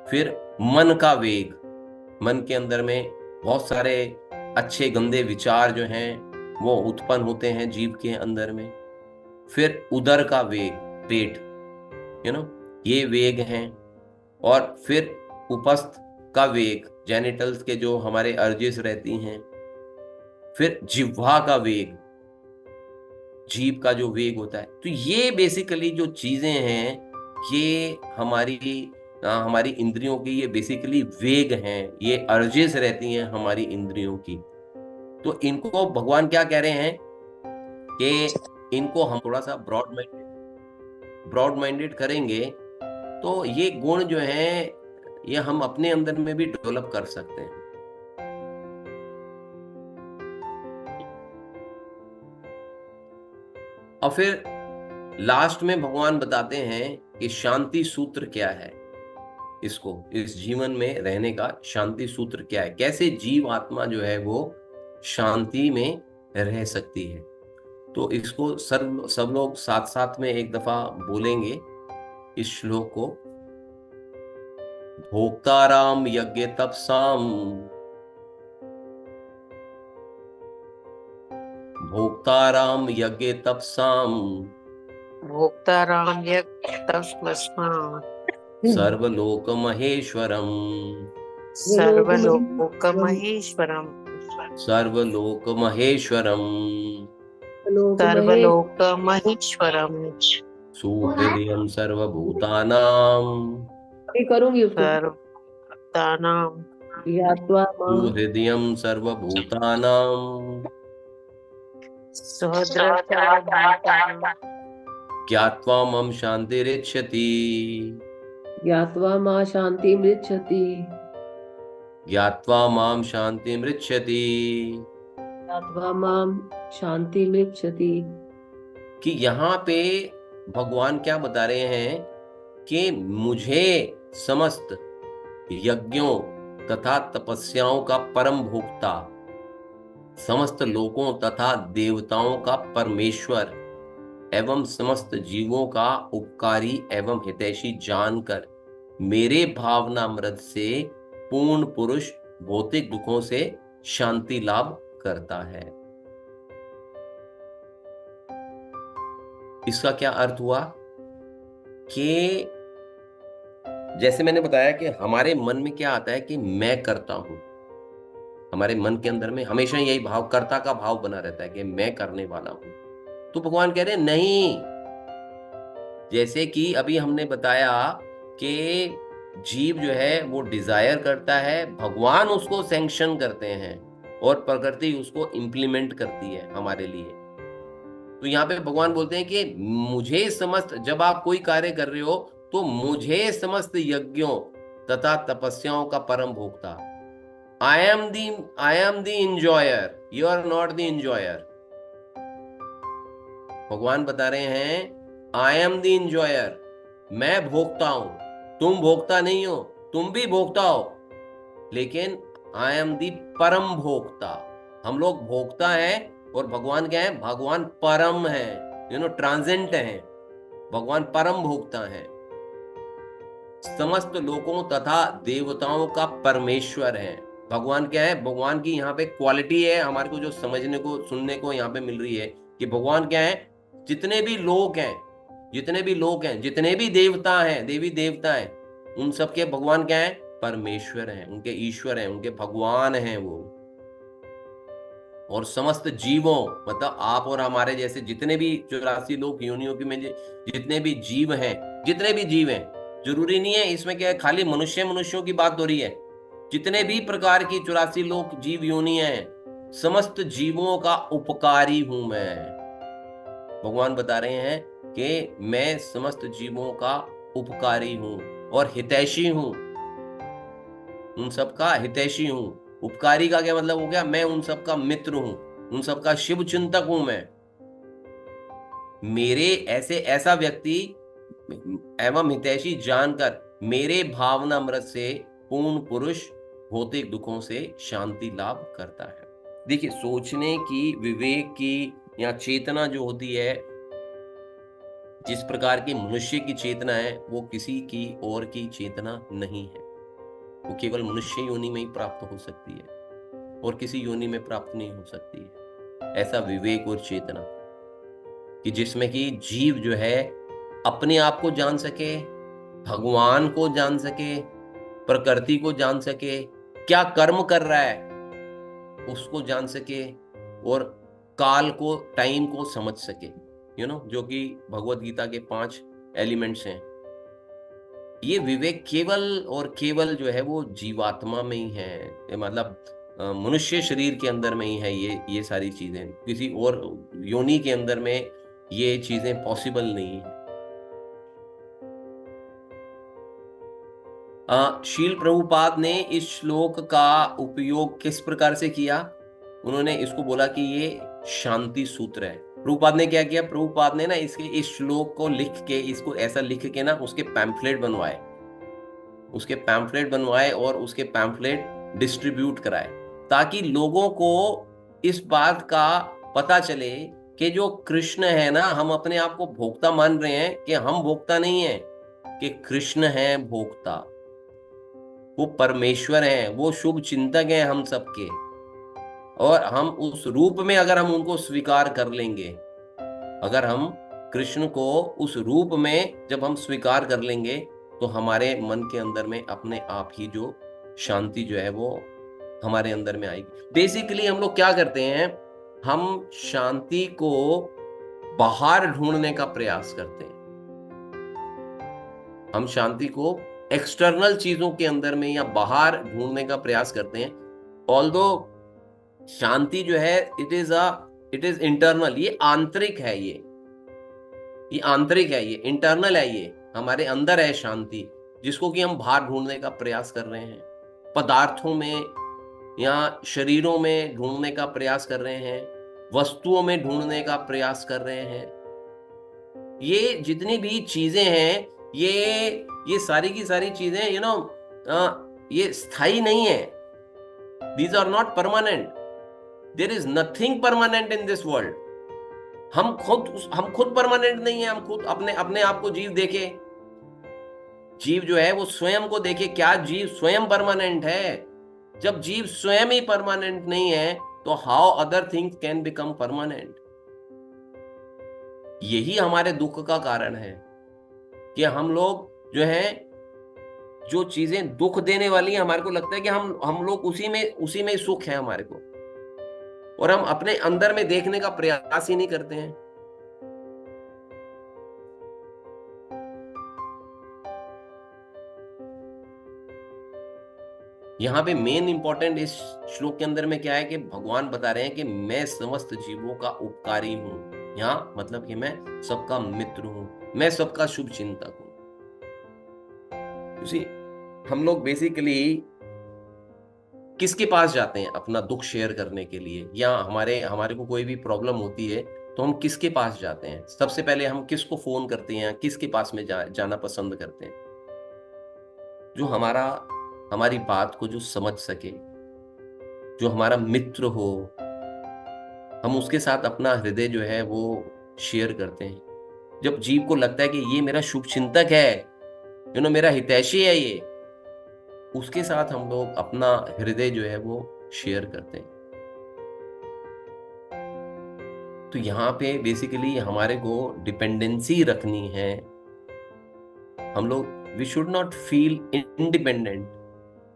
फिर मन का वेग, मन के अंदर में बहुत सारे अच्छे गंदे विचार जो हैं वो उत्पन्न होते हैं जीव के अंदर में। फिर उदर का वेग, पेट, ये वेग हैं। और फिर उपस्थ का वेग, जेनिटल्स के जो हमारे अर्जेस रहती हैं। फिर जिह्वा का वेग, जीभ का जो वेग होता है। तो ये बेसिकली जो चीजें हैं, ये हमारी इंद्रियों की ये बेसिकली वेग हैं, ये अर्जेस रहती हैं हमारी इंद्रियों की। तो इनको भगवान क्या कह रहे हैं कि इनको हम थोड़ा सा ब्रॉड माइंडेड करेंगे तो ये गुण जो है ये हम अपने अंदर में भी डेवलप कर सकते हैं। और फिर लास्ट में भगवान बताते हैं कि शांति सूत्र क्या है, इस जीवन में रहने का शांति सूत्र क्या है, कैसे जीव आत्मा जो है वो शांति में रह सकती है। तो इसको सब लोग साथ साथ में एक दफा बोलेंगे इस श्लोक को। भोक्ताराम यज्ञ तपसाम, भोक्ताराम यज्ञ तपसाम, भोक्ताराम यज्ञतपसाम् सर्वलोक महेश्वरम, सर्वलोक महेश्वरम, सर्वलोक महेश्वरम, सर्वलोक महेश्वरम, सुहृदयं सर्वभूतानां, करूंगी उसको। सर्वभूतानां ज्ञात्वा मां सुहृदयं सर्वभूतानां, सर्वभूतानां ज्ञात्वा मम शान्तिरिच्छति, ज्ञात्वा मां शान्तिमृच्छति, ज्ञात्वा माम शान्तिमृच्छति। ज्ञात्वा मां शान्तिमृच्छति। कि यहाँ पे भगवान क्या बता रहे हैं कि मुझे समस्त यज्ञों तथा तपस्याओं का परम भोक्ता, समस्त लोकों तथा देवताओं का परमेश्वर एवं समस्त जीवों का उपकारी एवं हितैषी जानकर मेरे भावनामृत से पूर्ण पुरुष भौतिक दुखों से शांति लाभ करता है। इसका क्या अर्थ हुआ कि जैसे मैंने बताया कि हमारे मन में क्या आता है कि मैं करता हूं, हमारे मन के अंदर में हमेशा यही भाव, कर्ता का भाव बना रहता है कि मैं करने वाला हूं। तो भगवान कह रहे हैं नहीं, जैसे कि अभी हमने बताया कि जीव जो है वो डिजायर करता है, भगवान उसको सैंक्शन करते हैं और प्रकृति उसको इंप्लीमेंट करती है हमारे लिए। तो यहाँ पे भगवान बोलते हैं कि मुझे समस्त, जब आप कोई कार्य कर रहे हो तो मुझे समस्त यज्ञों तथा तपस्याओं का परम भोक्ता, I am the enjoyer, you are not the enjoyer. भगवान बता रहे हैं आई एम द इंजॉयर, मैं भोक्ता हूं, तुम भोक्ता नहीं हो, तुम भी भोक्ता हो, लेकिन आई एम द परम भोक्ता। हम लोग भोक्ता हैं और भगवान क्या है? भगवान परम है, ट्रांसेंट है, भगवान परम भोक्ता है, समस्त लोकों तथा देवताओं का परमेश्वर है। भगवान क्या है? भगवान की यहाँ पे क्वालिटी है, हमारे को जो समझने को सुनने को यहाँ पे मिल रही है कि भगवान क्या है? जितने भी लोग हैं, जितने भी देवता हैं, देवी देवता हैं, उन सब के भगवान क्या है? परमेश्वर हैं, उनके ईश्वर हैं, उनके भगवान हैं वो। और समस्त जीवों, मतलब आप और हमारे जैसे जितने भी 84 लोग योनियों की में जितने भी जीव हैं, जितने भी जीव हैं, जरूरी नहीं है इसमें क्या है खाली मनुष्यों की बात हो रही है, जितने भी प्रकार की 84 लोग जीव योनियां हैं, समस्त जीवों का उपकारी हूं मैं। भगवान बता रहे हैं कि मैं समस्त जीवों का उपकारी हूं और हितैषी हूं, उन सबका हितैषी हूं। उपकारी का क्या मतलब हो गया? मैं उन सबका मित्र हूं, उन सबका शिव चिंतक हूं मैं। मेरे ऐसा व्यक्ति एवं हितैषी जानकर मेरे भावनामृत से पूर्ण पुरुष भौतिक दुखों से शांति लाभ करता है। देखिए, सोचने की, विवेक की या चेतना जो होती है, जिस प्रकार की मनुष्य की चेतना है, वो किसी की और की चेतना नहीं है। वो केवल मनुष्य योनि में ही प्राप्त हो सकती है और किसी योनि में प्राप्त नहीं हो सकती है। ऐसा विवेक और चेतना कि जिसमें कि जीव जो है अपने आप को जान सके, भगवान को जान सके, प्रकृति को जान सके, क्या कर्म कर रहा है उसको जान सके, और काल को, टाइम को समझ सके, जो कि भगवत गीता के 5 एलिमेंट्स हैं। ये विवेक केवल और केवल जो है वो जीवात्मा में ही है, मतलब मनुष्य शरीर के अंदर में ही है। ये सारी चीजें किसी और योनि के अंदर में ये चीजें पॉसिबल नहीं है। शील प्रभुपाद ने इस श्लोक का उपयोग किस प्रकार से किया? उन्होंने इसको बोला कि ये शांति सूत्र है। प्रभुपाद ने क्या किया? प्रभुपाद ने ना इस श्लोक को लिख के, इसको ऐसा लिख के ना उसके पैम्फलेट बनवाए और उसके पैम्फलेट डिस्ट्रीब्यूट कराए, ताकि लोगों को इस बात का पता चले कि जो कृष्ण है ना, हम अपने आप को भोक्ता मान रहे हैं कि हम भोक्ता नहीं है, कि कृष्ण है भोक्ता, वो परमेश्वर हैं, वो शुभ चिंतक हैं हम सबके। और हम उस रूप में अगर हम उनको स्वीकार कर लेंगे, अगर हम कृष्ण को उस रूप में जब हम स्वीकार कर लेंगे, तो हमारे मन के अंदर में अपने आप ही जो शांति जो है वो हमारे अंदर में आएगी। बेसिकली हम लोग क्या करते हैं? हम शांति को बाहर ढूंढने का प्रयास करते हैं। हम शांति को एक्सटर्नल चीजों के अंदर में या बाहर ढूंढने का प्रयास करते हैं। ऑल्दो शांति जो है इट इज इंटरनल, ये आंतरिक है, ये आंतरिक है, ये इंटरनल है, ये हमारे अंदर है शांति, जिसको कि हम बाहर ढूंढने का प्रयास कर रहे हैं, पदार्थों में या शरीरों में ढूंढने का प्रयास कर रहे हैं, वस्तुओं में ढूंढने का प्रयास कर रहे हैं। ये जितनी भी चीजें हैं, ये सारी की सारी चीजें ये स्थायी नहीं है। These are not permanent. There is nothing permanent in this world. हम खुद परमानेंट नहीं है। हम खुद अपने आप को जीव देखे, जीव जो है वो स्वयं को देखे, क्या जीव स्वयं परमानेंट है? जब जीव स्वयं ही परमानेंट नहीं है, तो how other things can become permanent? यही हमारे दुख का कारण है कि हम लोग जो है, जो चीजें दुख देने वाली हैं, हमारे को लगता है कि हम लोग उसी में सुख है हमारे को, और हम अपने अंदर में देखने का प्रयास ही नहीं करते हैं। यहाँ पे मेन इंपॉर्टेंट इस श्लोक के अंदर में क्या है कि भगवान बता रहे हैं कि मैं समस्त जीवों का उपकारी हूं। यहाँ मतलब कि मैं सबका मित्र हूं, मैं सबका शुभ चिंतक हूं। हम लोग बेसिकली किसके पास जाते हैं अपना दुख शेयर करने के लिए, या हमारे को कोई भी प्रॉब्लम होती है तो हम किसके पास जाते हैं? सबसे पहले हम किसको फोन करते हैं, किसके पास में जाना पसंद करते हैं? जो हमारी बात को जो समझ सके, जो हमारा मित्र हो, हम उसके साथ अपना हृदय जो है वो शेयर करते हैं। जब जीव को लगता है कि ये मेरा शुभ चिंतक है, मेरा हितैषी है, ये उसके साथ हम लोग अपना हृदय जो है वो शेयर करते हैं। तो यहाँ पे बेसिकली हमारे को डिपेंडेंसी रखनी है। हम लोग we should not feel independent.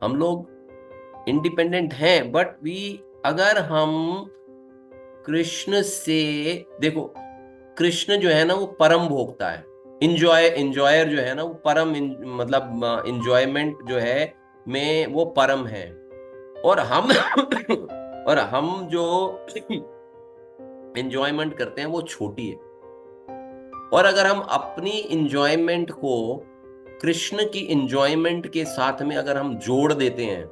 हम लोग इंडिपेंडेंट हैं, बट अगर हम कृष्ण से, देखो कृष्ण जो है ना वो परम भोक्ता है, इंजॉयर जो है ना वो परम मतलब इंजॉयमेंट जो है में वो परम है, और हम और हम जो इंजॉयमेंट करते हैं वो छोटी है। और अगर हम अपनी इंजॉयमेंट को कृष्ण की इंजॉयमेंट के साथ में अगर हम जोड़ देते हैं,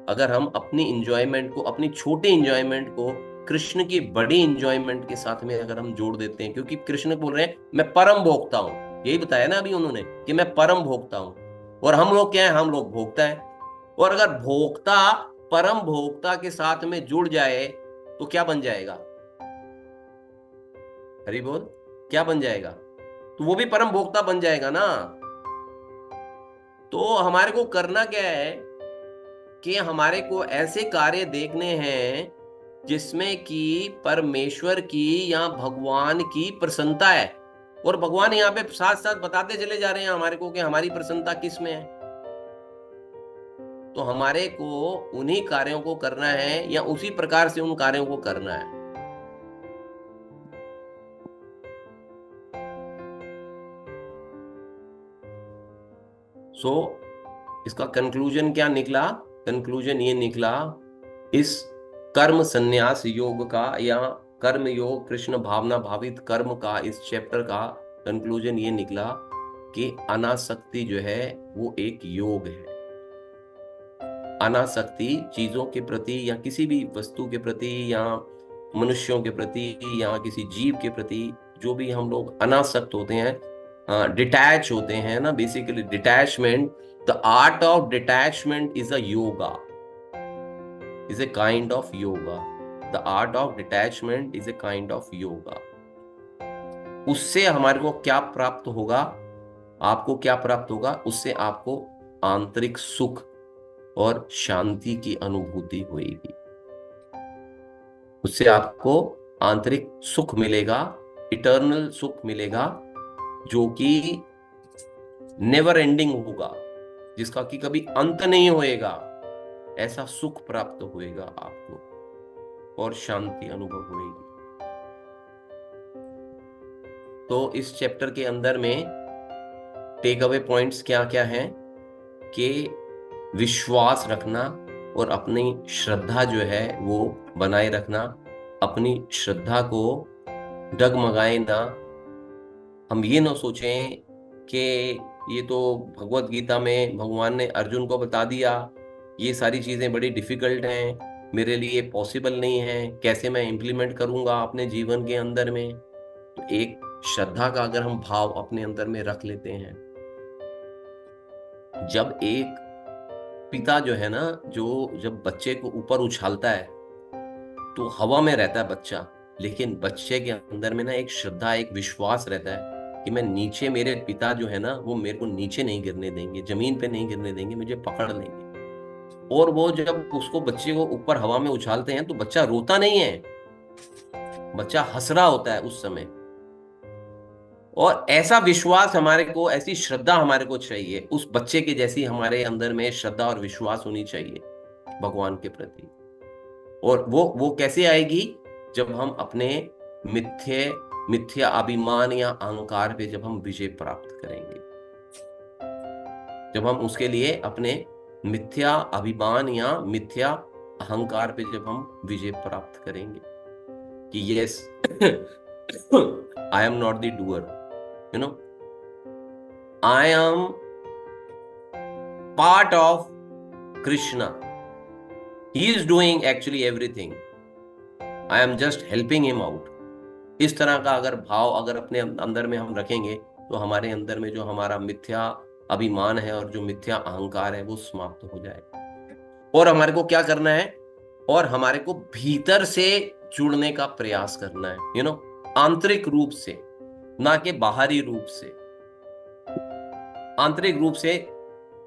अगर हम अपनी इंजॉयमेंट को, अपनी छोटी इंजॉयमेंट को कृष्ण की बड़ी इंजॉयमेंट के साथ में अगर हम जोड़ देते हैं, क्योंकि कृष्ण बोल रहे हैं मैं परम भोक्ता हूं, यही बताया ना अभी उन्होंने कि मैं परम भोक्ता हूं, और हम लोग क्या है, हम लोग भोक्ता है। और अगर भोक्ता परम भोक्ता के साथ में जुड़ जाए तो क्या बन जाएगा? हरि बोल, क्या बन जाएगा? तो वो भी परम भोक्ता बन जाएगा ना। तो हमारे को करना क्या है कि हमारे को ऐसे कार्य देखने हैं जिसमें कि परमेश्वर की या भगवान की प्रसन्नता है, और भगवान यहाँ पे साथ साथ बताते चले जा रहे हैं हमारे को कि हमारी प्रसन्नता किस में है। तो हमारे को उन्हीं कार्यों को करना है या उसी प्रकार से उन कार्यों को करना है। इसका कंक्लूजन क्या निकला? कंक्लूजन ये निकला इस कर्म संन्यास योग का या कर्म योग कृष्ण भावना भावित कर्म का, इस चैप्टर का कंक्लूजन ये निकला कि अनासक्ति जो है वो एक योग है। अनासक्ति चीजों के प्रति या किसी भी वस्तु के प्रति या मनुष्यों के प्रति या किसी जीव के प्रति जो भी हम लोग अनासक्त होते हैं, डिटैच होते हैं ना, basically detachment, the art of detachment is a yoga, is a kind of yoga. The art of detachment is a kind of yoga. उससे हमारे को क्या प्राप्त होगा? आपको क्या प्राप्त होगा? उससे आपको आंतरिक सुख और शांति की अनुभूति होगी। उससे आपको आंतरिक सुख मिलेगा, इटर्नल सुख मिलेगा, जो कि नेवर एंडिंग होगा, जिसका कि कभी अंत नहीं होएगा। ऐसा सुख प्राप्त होएगा आपको और शांति अनुभव होएगी। तो इस चैप्टर के अंदर में टेक अवे पॉइंट्स क्या क्या हैं कि विश्वास रखना और अपनी श्रद्धा जो है वो बनाए रखना। अपनी श्रद्धा को डगमगाए ना। हम ये ना सोचें कि ये तो भगवत गीता में भगवान ने अर्जुन को बता दिया, ये सारी चीजें बड़ी डिफिकल्ट हैं, मेरे लिए पॉसिबल नहीं है, कैसे मैं इम्प्लीमेंट करूंगा अपने जीवन के अंदर में। तो एक श्रद्धा का अगर हम भाव अपने अंदर में रख लेते हैं, जब एक पिता जो है ना, जो जब बच्चे को ऊपर उछालता है तो हवा में रहता है बच्चा, लेकिन बच्चे के अंदर में ना एक श्रद्धा, एक विश्वास रहता है कि मैं नीचे, मेरे पिता जो है ना वो मेरे को नीचे नहीं गिरने देंगे, जमीन पे नहीं गिरने देंगे, मुझे पकड़ लेंगे। और वो जब उसको, बच्चे को ऊपर हवा में उछालते हैं तो बच्चा रोता नहीं है, बच्चा हंस रहा होता है उस समय। और ऐसा विश्वास हमारे को, ऐसी श्रद्धा हमारे को चाहिए, उस बच्चे के जैसी हमारे अंदर में श्रद्धा और विश्वास होनी चाहिए भगवान के प्रति। और वो कैसे आएगी? जब हम अपने मिथ्या अभिमान या अहंकार पे जब हम विजय प्राप्त करेंगे, जब हम उसके लिए अपने मिथ्या अभिमान या मिथ्या अहंकार पे जब हम विजय प्राप्त करेंगे कि yes I am not the doer, you know, I am part of Krishna. He is doing actually everything. I am just helping him out. इस तरह का अगर भाव अगर अपने अंदर में हम रखेंगे तो हमारे अंदर में जो हमारा मिथ्या अभिमान है और जो मिथ्या अहंकार है वो समाप्त हो जाएगा। और हमारे को क्या करना है? और हमारे को भीतर से जुड़ने का प्रयास करना है, you know, आंतरिक रूप से, ना कि बाहरी रूप से। आंतरिक रूप से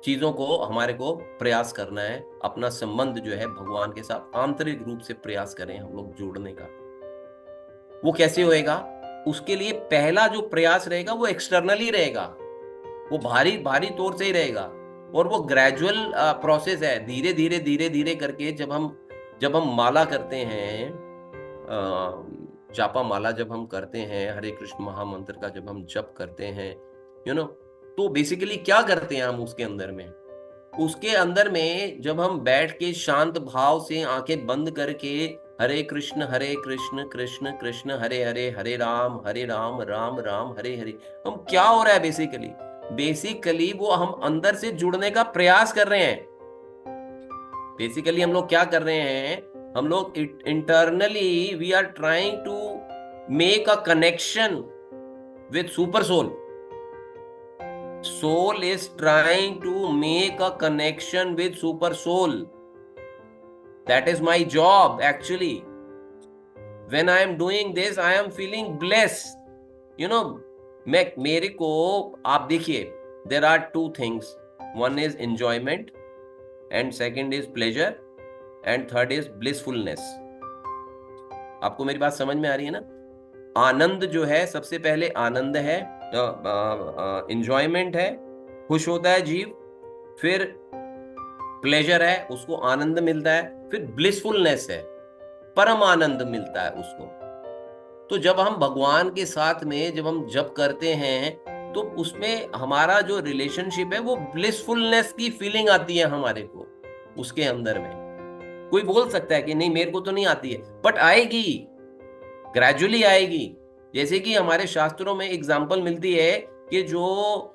चीजों को हमारे को प्रयास करना है, अपना संबंध जो है भगवान के साथ आंतरिक रूप से प्रयास करें हम लोग जोड़ने का। वो कैसे होएगा? उसके लिए पहला जो प्रयास रहेगा वो एक्सटर्नली रहेगा, वो भारी भारी तौर से ही रहेगा। और वो ग्रेजुअल प्रोसेस है, धीरे धीरे धीरे धीरे करके जब हम माला करते हैं, जापा माला जब हम करते हैं, हरे कृष्ण महामंत्र का जब हम जप करते हैं, तो बेसिकली क्या करते हैं हम उसके अंदर में जब हम बैठ के शांत भाव से आंखें बंद करके हरे कृष्ण कृष्ण कृष्ण हरे हरे, हरे राम राम राम हरे हरे, हम क्या हो रहा है बेसिकली वो हम अंदर से जुड़ने का प्रयास कर रहे हैं। बेसिकली हम लोग क्या कर रहे हैं, हम लोग internally we are trying to make a connection with super soul. Soul is trying to make a connection with super soul. That is my job actually. When I am doing this, I am feeling blessed. मेरे को आप देखिए, there are two things. One is enjoyment, and second is pleasure, and third is blissfulness. आपको मेरी बात समझ में आ रही है ना? आनंद जो है, सबसे पहले आनंद है, इंजॉयमेंट है, खुश होता है जीव, फिर प्लेजर है, उसको आनंद मिलता है, फिर ब्लिसफुलनेस है, परम आनंद मिलता है उसको। तो जब हम भगवान के साथ में जब हम जप करते हैं तो उसमें हमारा जो रिलेशनशिप है वो ब्लिसफुलनेस की फीलिंग आती है हमारे को उसके अंदर में। कोई बोल सकता है कि नहीं मेरे को तो नहीं आती है, बट आएगी, ग्रेजुअली आएगी। जैसे कि हमारे शास्त्रों में एग्जाम्पल मिलती है कि जो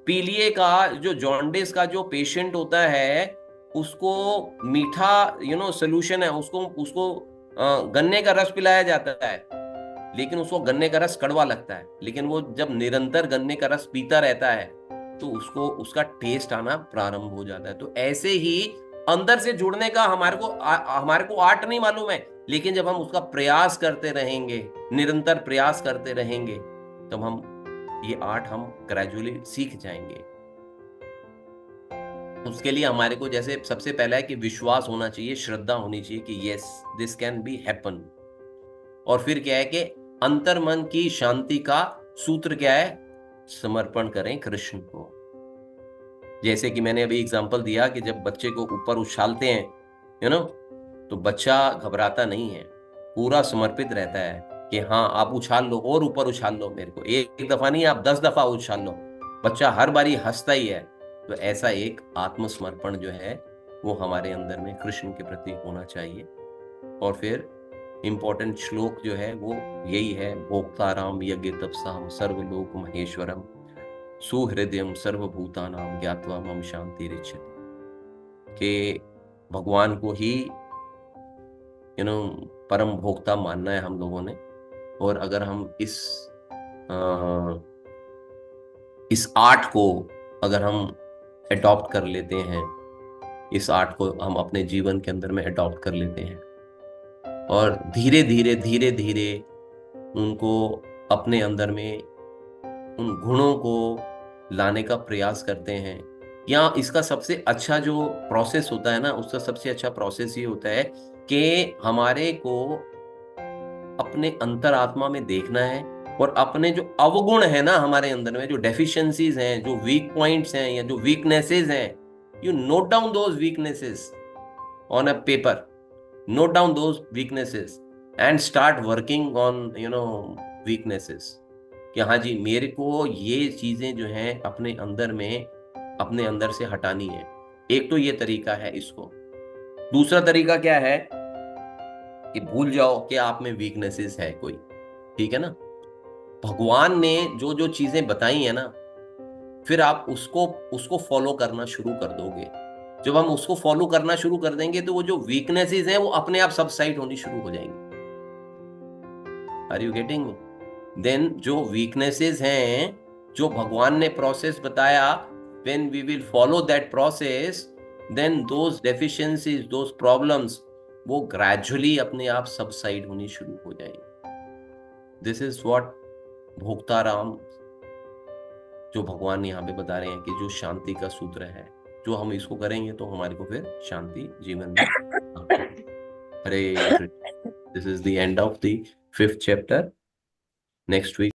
पीलिए का, जो जॉन्डिस का जो पेशेंट होता है, उसको मीठा सोल्यूशन है, उसको गन्ने का रस पिलाया जाता है, लेकिन उसको गन्ने का रस कड़वा लगता है। लेकिन वो जब निरंतर गन्ने का रस पीता रहता है तो उसका टेस्ट आना प्रारंभ हो जाता है। तो ऐसे ही अंदर से जुड़ने का हमारे को आर्ट नहीं मालूम है, लेकिन जब हम उसका प्रयास करते रहेंगे, निरंतर प्रयास करते रहेंगे, तब हम ये आर्ट हम ग्रेजुअली सीख जाएंगे। उसके लिए हमारे को जैसे सबसे पहला है कि विश्वास होना चाहिए, श्रद्धा होनी चाहिए कि yes this can be happen. और फिर क्या है कि अंतर्मन की शांति का सूत्र क्या है, समर्पण करें कृष्ण को। जैसे कि मैंने अभी एग्जांपल दिया कि जब बच्चे को ऊपर उछालते हैं तो बच्चा घबराता नहीं है, पूरा समर्पित रहता है कि हाँ आप उछाल लो और ऊपर उछाल लो, मेरे को एक दफा नहीं आप 10 दफा उछाल लो, बच्चा हर बारी हंसता ही है। तो ऐसा एक आत्मसमर्पण जो है वो हमारे अंदर में कृष्ण के प्रति होना चाहिए। और फिर इंपॉर्टेंट श्लोक जो है वो यही है, भोक्ताराम यज्ञ तपसाम सर्वलोक महेश्वरम सुहृदयम सर्वभूतानाम ज्ञात्वा मम शांति रिच्छति। कि भगवान को ही परम भोक्ता मानना है हम लोगों ने। और अगर हम इस आर्ट को अगर हम अडॉप्ट कर लेते हैं, इस आर्ट को हम अपने जीवन के अंदर में अडॉप्ट कर लेते हैं और धीरे धीरे उनको अपने अंदर में उन गुणों को लाने का प्रयास करते हैं, या इसका सबसे अच्छा जो प्रोसेस होता है ना, उसका सबसे अच्छा प्रोसेस ये होता है कि हमारे को अपने अंतरात्मा में देखना है और अपने जो अवगुण है ना हमारे अंदर में, जो डेफिशिएंसीज हैं, जो वीक पॉइंट्स हैं या जो वीकनेसेस हैं, you note down those weaknesses on a paper, note down those weaknesses and start working on weaknesses कि हाँ जी मेरे को ये चीजें जो हैं अपने अंदर से हटानी है। एक तो ये तरीका है इसको। दूसरा तरीका क्या है कि भूल जाओ कि आप में वीकनेसेस है कोई, ठीक है ना। भगवान ने जो जो चीजें बताई है ना, फिर आप उसको फॉलो करना शुरू कर दोगे। जब हम उसको फॉलो करना शुरू कर देंगे तो वो जो वीकनेसेस हैं वो अपने आप सबसाइड होनी शुरू हो जाएंगी। Are you getting me? Then जो वीकनेसेस हैं, जो भगवान ने प्रोसेस बताया, when we will follow that process, then those deficiencies, those problems, वो ग्रेजुअली अपने आप सबसाइड होनी शुरू हो जाएंगी। दिस इज व्हाट भोक्ताराम जो भगवान यहाँ पे बता रहे हैं कि जो शांति का सूत्र है, जो हम इसको करेंगे तो हमारे को फिर शांति जीवन में। Hare Krishna. This is the end of the 5th chapter. Next week